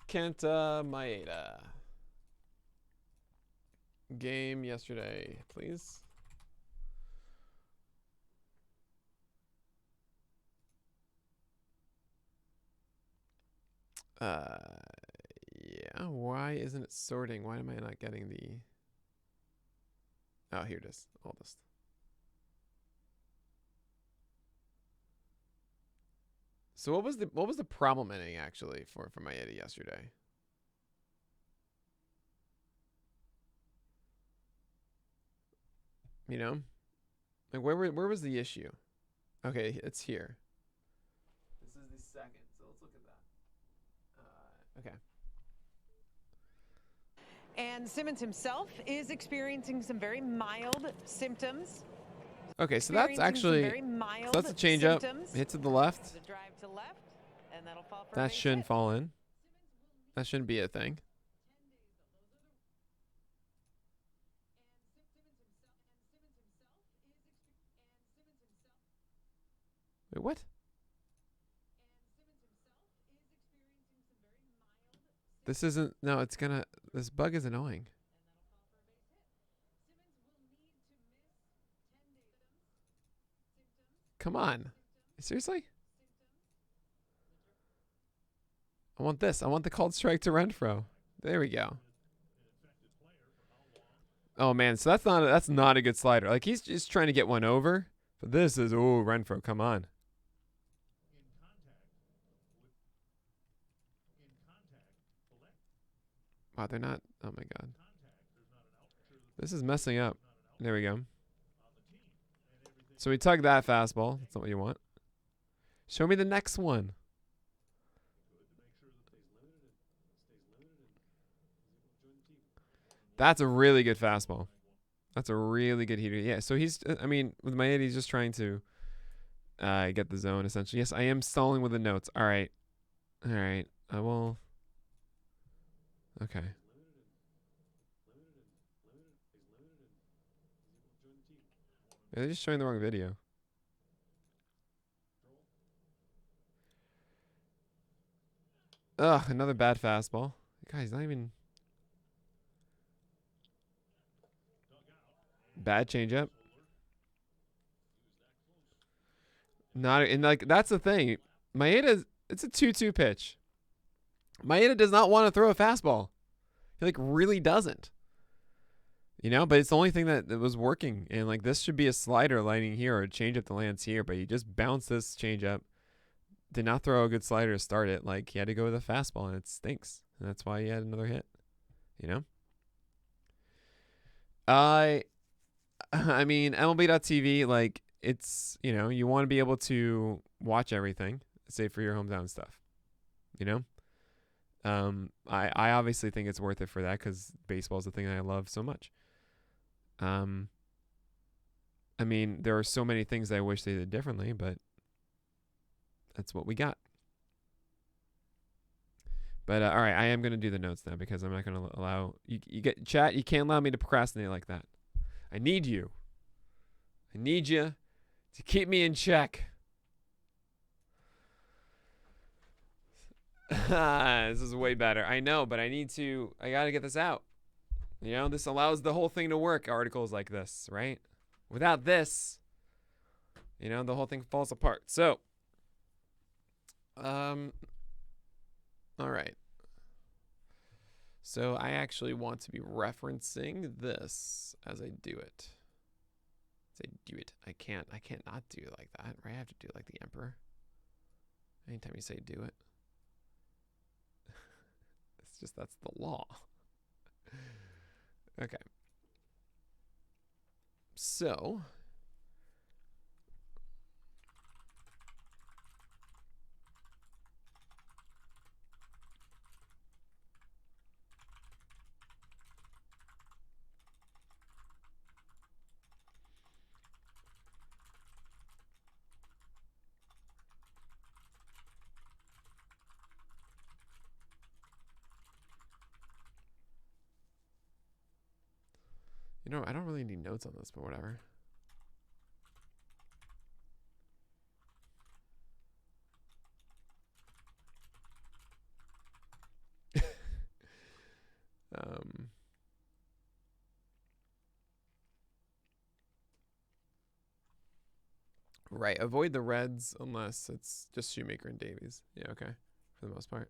Kenta Maeda. Game yesterday, please. Yeah, why isn't it sorting? Why am I not getting the... Oh, here it is. Oldest. So what was the problem inning actually for Maeda yesterday? You know? Like where was the issue? Okay, it's here. This is the second, so let's look at that. Okay. And Simmons himself is experiencing some very mild symptoms. Okay, so that's actually that's a change up. Hit to the left. That shouldn't fall in. That shouldn't be a thing. Wait, what? This isn't... No, it's gonna... This bug is annoying. Come on. Seriously? I want this. I want the called strike to Renfroe. There we go. Oh man, so that's not a good slider. Like he's just trying to get one over. But this is Renfroe, come on. Wow, they're not. Oh my god. This is messing up. There we go. So we tug that fastball. That's not what you want. Show me the next one. That's a really good fastball. That's a really good heater. Yeah, so he's, I mean, with my 8, he's just trying to get the zone, essentially. Yes, I am stalling with the notes. All right. All right. I will. Okay. They're just showing the wrong video. Ugh, another bad fastball. Guys, not even. Bad changeup. Not, and like that's the thing. Maeda, it's a 2-2 pitch. Maeda does not want to throw a fastball. He like really doesn't. You know, but it's the only thing that was working. And like this should be a slider lining here or a changeup that lands here, but he just bounced this changeup. Did not throw a good slider to start it. Like he had to go with a fastball and it stinks. And that's why he had another hit. You know? I mean, MLB.TV, like, it's, you know, you want to be able to watch everything, save for your hometown stuff, you know? I obviously think it's worth it for that because baseball is the thing that I love so much. I mean, there are so many things I wish they did differently, but that's what we got. But, all right, I am going to do the notes now because I'm not going to allow, you get chat, you can't allow me to procrastinate like that. I need you. I need you to keep me in check. This is way better. I know, but I got to get this out. You know, this allows the whole thing to work, articles like this, right? Without this, you know, the whole thing falls apart. So, all right. So I actually want to be referencing this as I do it. As I do it. I can't not do it like that, right? I have to do it like the Emperor. Anytime you say do it. It's just, that's the law. Okay. So. You know, I don't really need notes on this, but whatever. Right, avoid the Reds unless it's just Shoemaker and Davies. Yeah, okay, for the most part.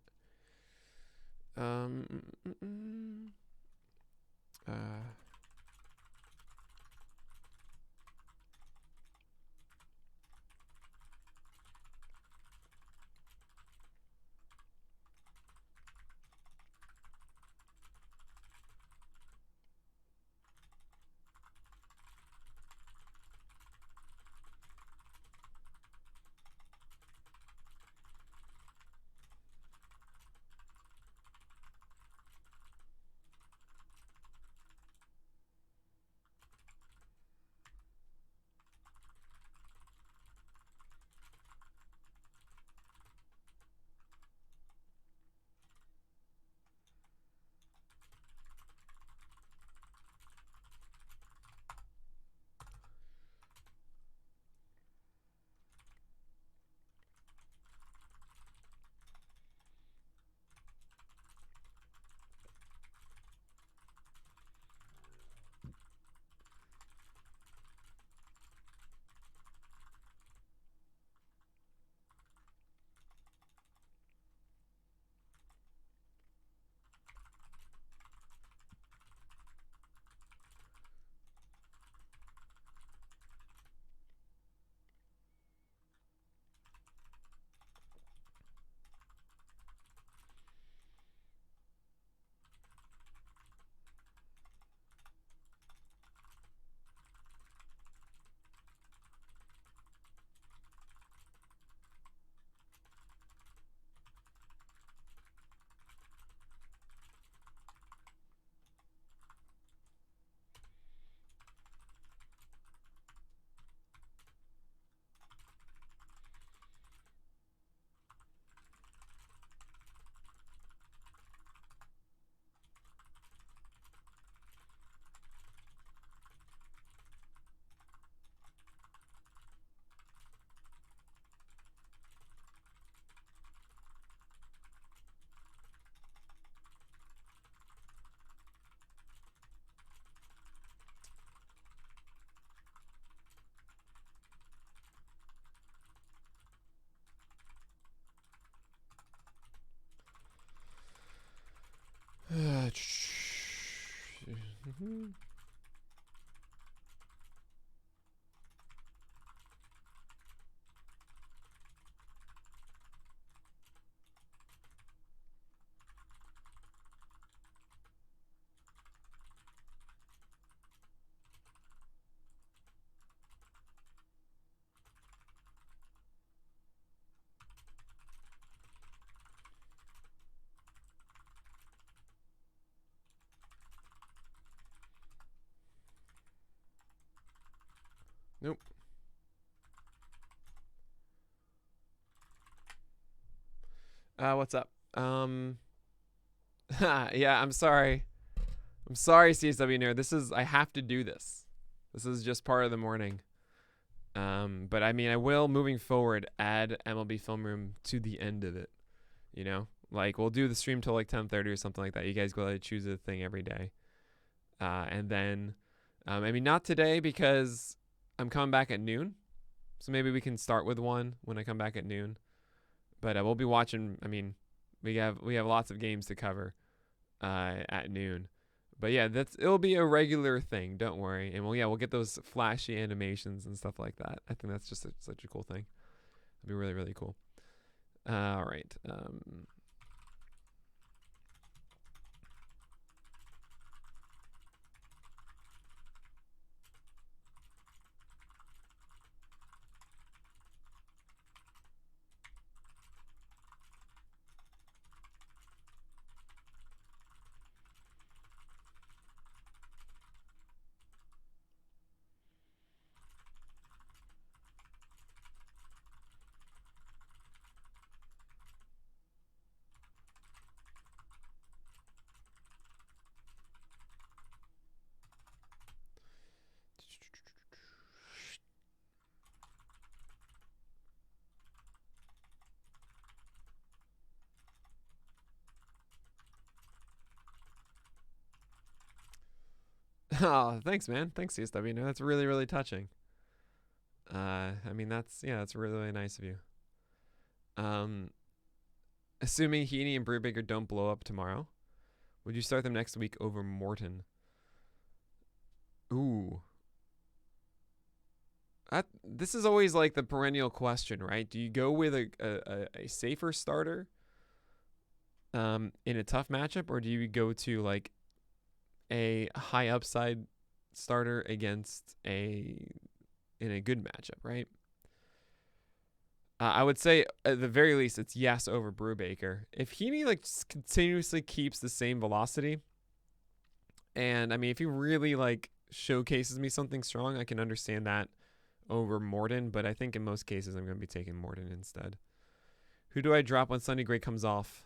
Nope. What's up? Yeah, I'm sorry. I'm sorry, CSW Nerd. I have to do this. This is just part of the morning. But I mean, I will, moving forward, add MLB Film Room to the end of it. You know? Like, we'll do the stream till like 10:30 or something like that. You guys go ahead and choose a thing every day. And then, I mean, not today because I'm coming back at noon. So maybe we can start with one when I come back at noon. But we'll be watching. I mean, we have lots of games to cover at noon. But yeah, it'll be a regular thing. Don't worry. And we'll get those flashy animations and stuff like that. I think that's just such a cool thing. It'll be really, really cool. All right. Oh, thanks, man. Thanks, CSW. No, that's really, really touching. I mean, that's really, really nice of you. Assuming Heaney and Brubaker don't blow up tomorrow, would you start them next week over Morton? Ooh. This is always like the perennial question, right? Do you go with a safer starter in a tough matchup, or do you go to like a high upside starter against in a good matchup, right? I would say at the very least it's yes over Brubaker. If Heaney like continuously keeps the same velocity, and I mean if he really like showcases me something strong, I can understand that over Morton, but I think in most cases I'm going to be taking Morton instead. Who do I drop when Sunny Gray comes off?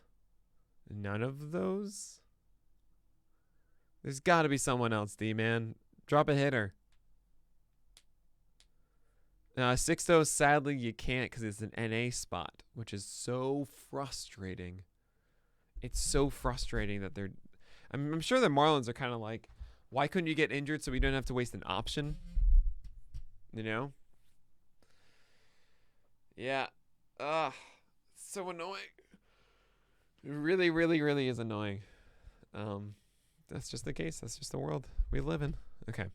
None of those? There's got to be someone else, D-man. Drop a hitter. Sixto, sadly, you can't because it's an NA spot, which is so frustrating. It's so frustrating that they're... I'm sure the Marlins are kind of like, why couldn't you get injured so we don't have to waste an option? You know? Yeah. Ugh. So annoying. It really, really, really is annoying. That's just the case. That's just the world we live in. Okay.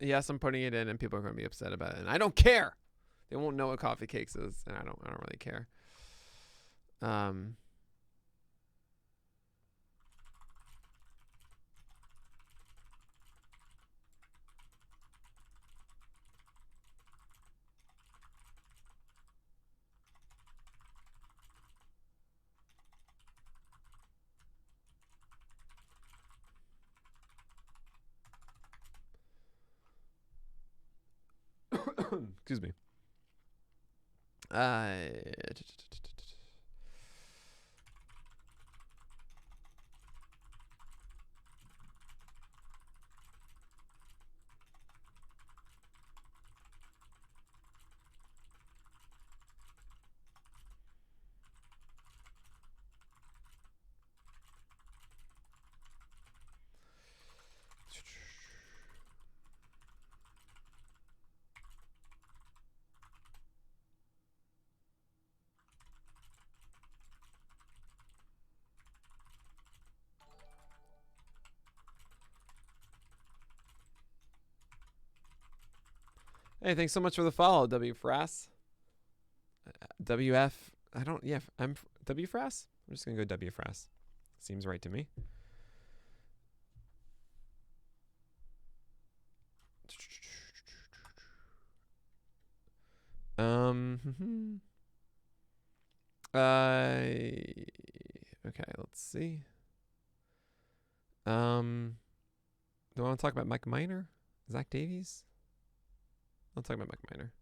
Yes, I'm putting it in and people are going to be upset about it. And I don't care. They won't know what coffee cakes is, and I don't really care. Excuse me. Hey, thanks so much for the follow, W Frass. WF. I'm W Frass. I'm just gonna go W Frass. Seems right to me. Okay, let's see. Do I want to talk about Mike Minor? Zach Davies? I'll talk about Mike Minor.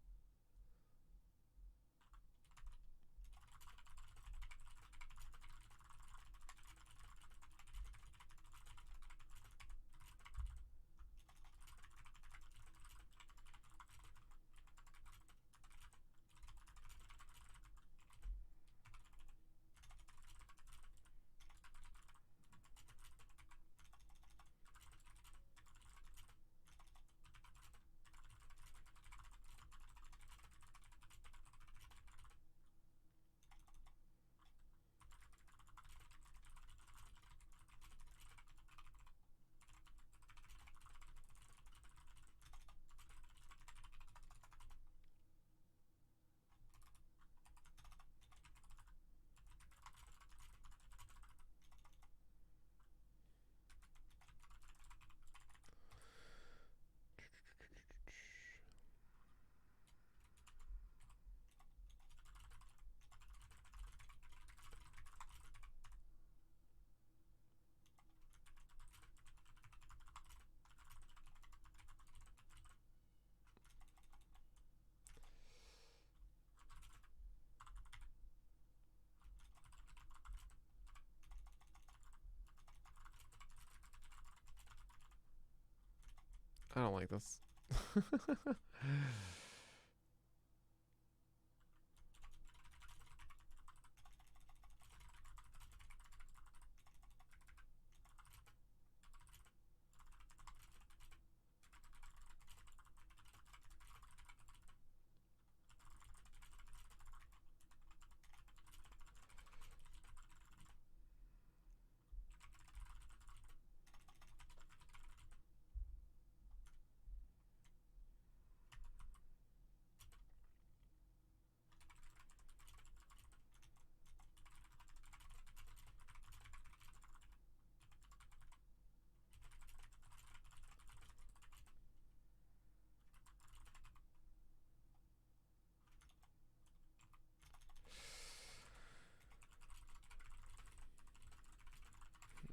I don't like this.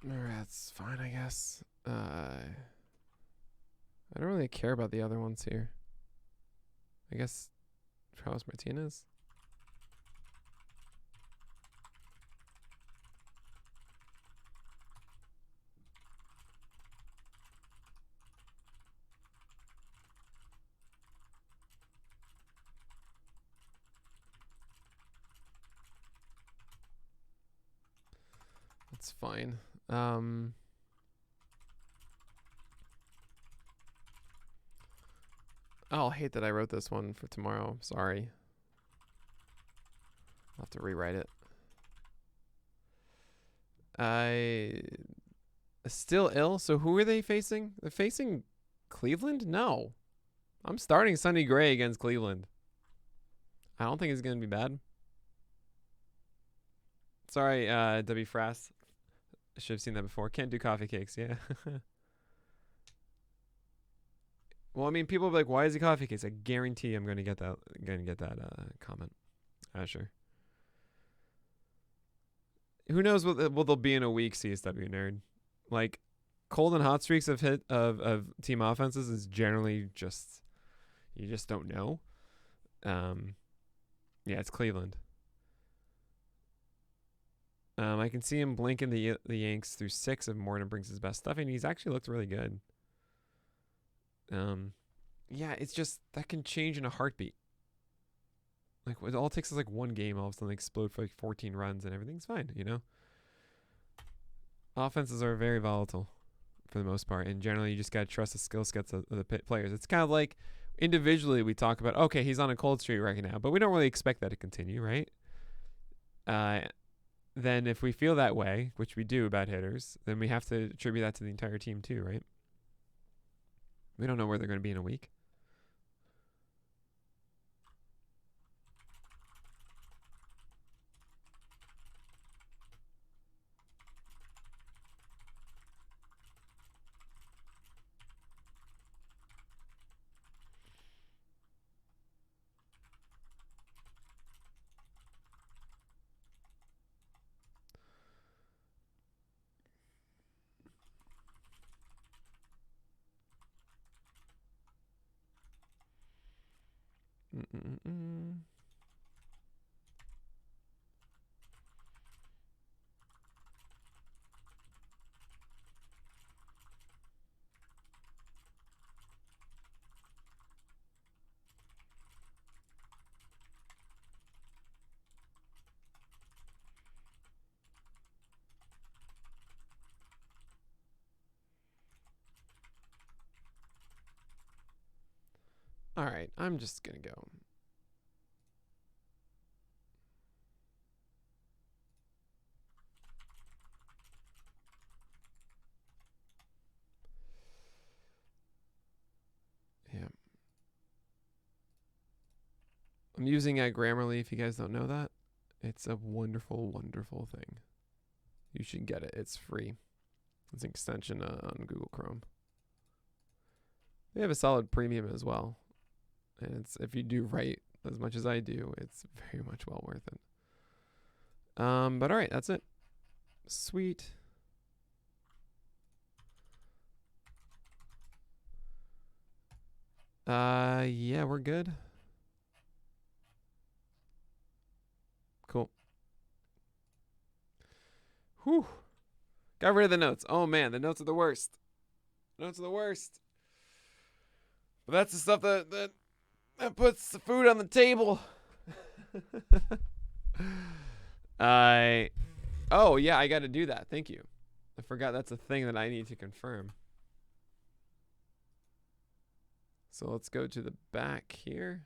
Alright, that's fine, I guess. I don't really care about the other ones here. I guess Carlos Martinez. That's fine. I'll hate that I wrote this one for tomorrow. I'm sorry. I'll have to rewrite it. Still ill. So who are they facing? They're facing Cleveland? No. I'm starting Sonny Gray against Cleveland. I don't think it's going to be bad. Sorry, W. Frass. I should have seen that before. Can't do coffee cakes, yeah. Well, I mean, people will be like, why is he coffee cakes? I guarantee I'm going to get that comment. Sure. Who knows what they'll be in a week, CSW nerd. Like, cold and hot streaks of team offenses is generally just, you just don't know. Yeah, it's Cleveland. I can see him blinking the Yanks through 6 if Morton brings his best stuff, and he's actually looked really good. Yeah, it's just that can change in a heartbeat. Like, it all takes is like one game, all of a sudden they explode for like 14 runs and everything's fine, you know? Offenses are very volatile for the most part, and generally you just got to trust the skill sets of the players. It's kind of like individually we talk about, okay, he's on a cold streak right now, but we don't really expect that to continue, right? Then if we feel that way, which we do about hitters, then we have to attribute that to the entire team too, right? We don't know where they're going to be in a week. All right, I'm just going to go. Yeah. I'm using Grammarly if you guys don't know that. It's a wonderful, wonderful thing. You should get it. It's free. It's an extension on Google Chrome. They have a solid premium as well. And it's, if you do write as much as I do, it's very much well worth it. But all right, that's it. Sweet. Yeah, we're good. Cool. Whew. Got rid of the notes. Oh man, the notes are the worst. Notes are the worst. But that's the stuff that puts the food on the table. Oh yeah, I got to do that. Thank you. I forgot that's a thing that I need to confirm. So let's go to the back here.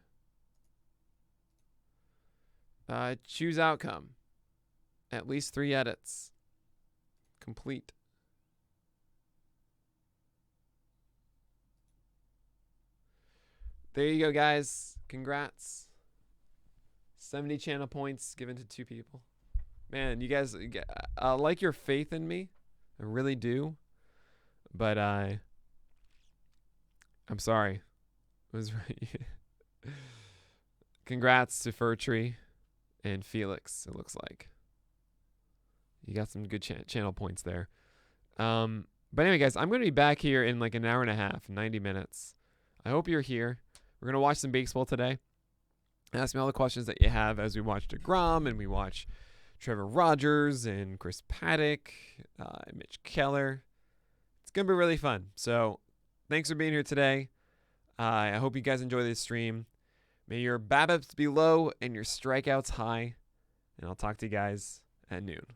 Choose outcome. At least 3 edits. Complete. There you go, guys. Congrats. 70 channel points given to 2 people. Man, you guys, I like your faith in me. I really do. But I'm sorry. It was right. Congrats to Fur Tree and Felix, it looks like. You got some good channel points there. But anyway, guys, I'm going to be back here in like an hour and a half, 90 minutes. I hope you're here. We're going to watch some baseball today. Ask me all the questions that you have as we watch DeGrom and we watch Trevor Rogers and Chris Paddock, and Mitch Keller. It's going to be really fun. So thanks for being here today. I hope you guys enjoy this stream. May your BABIPs be low and your strikeouts high. And I'll talk to you guys at noon.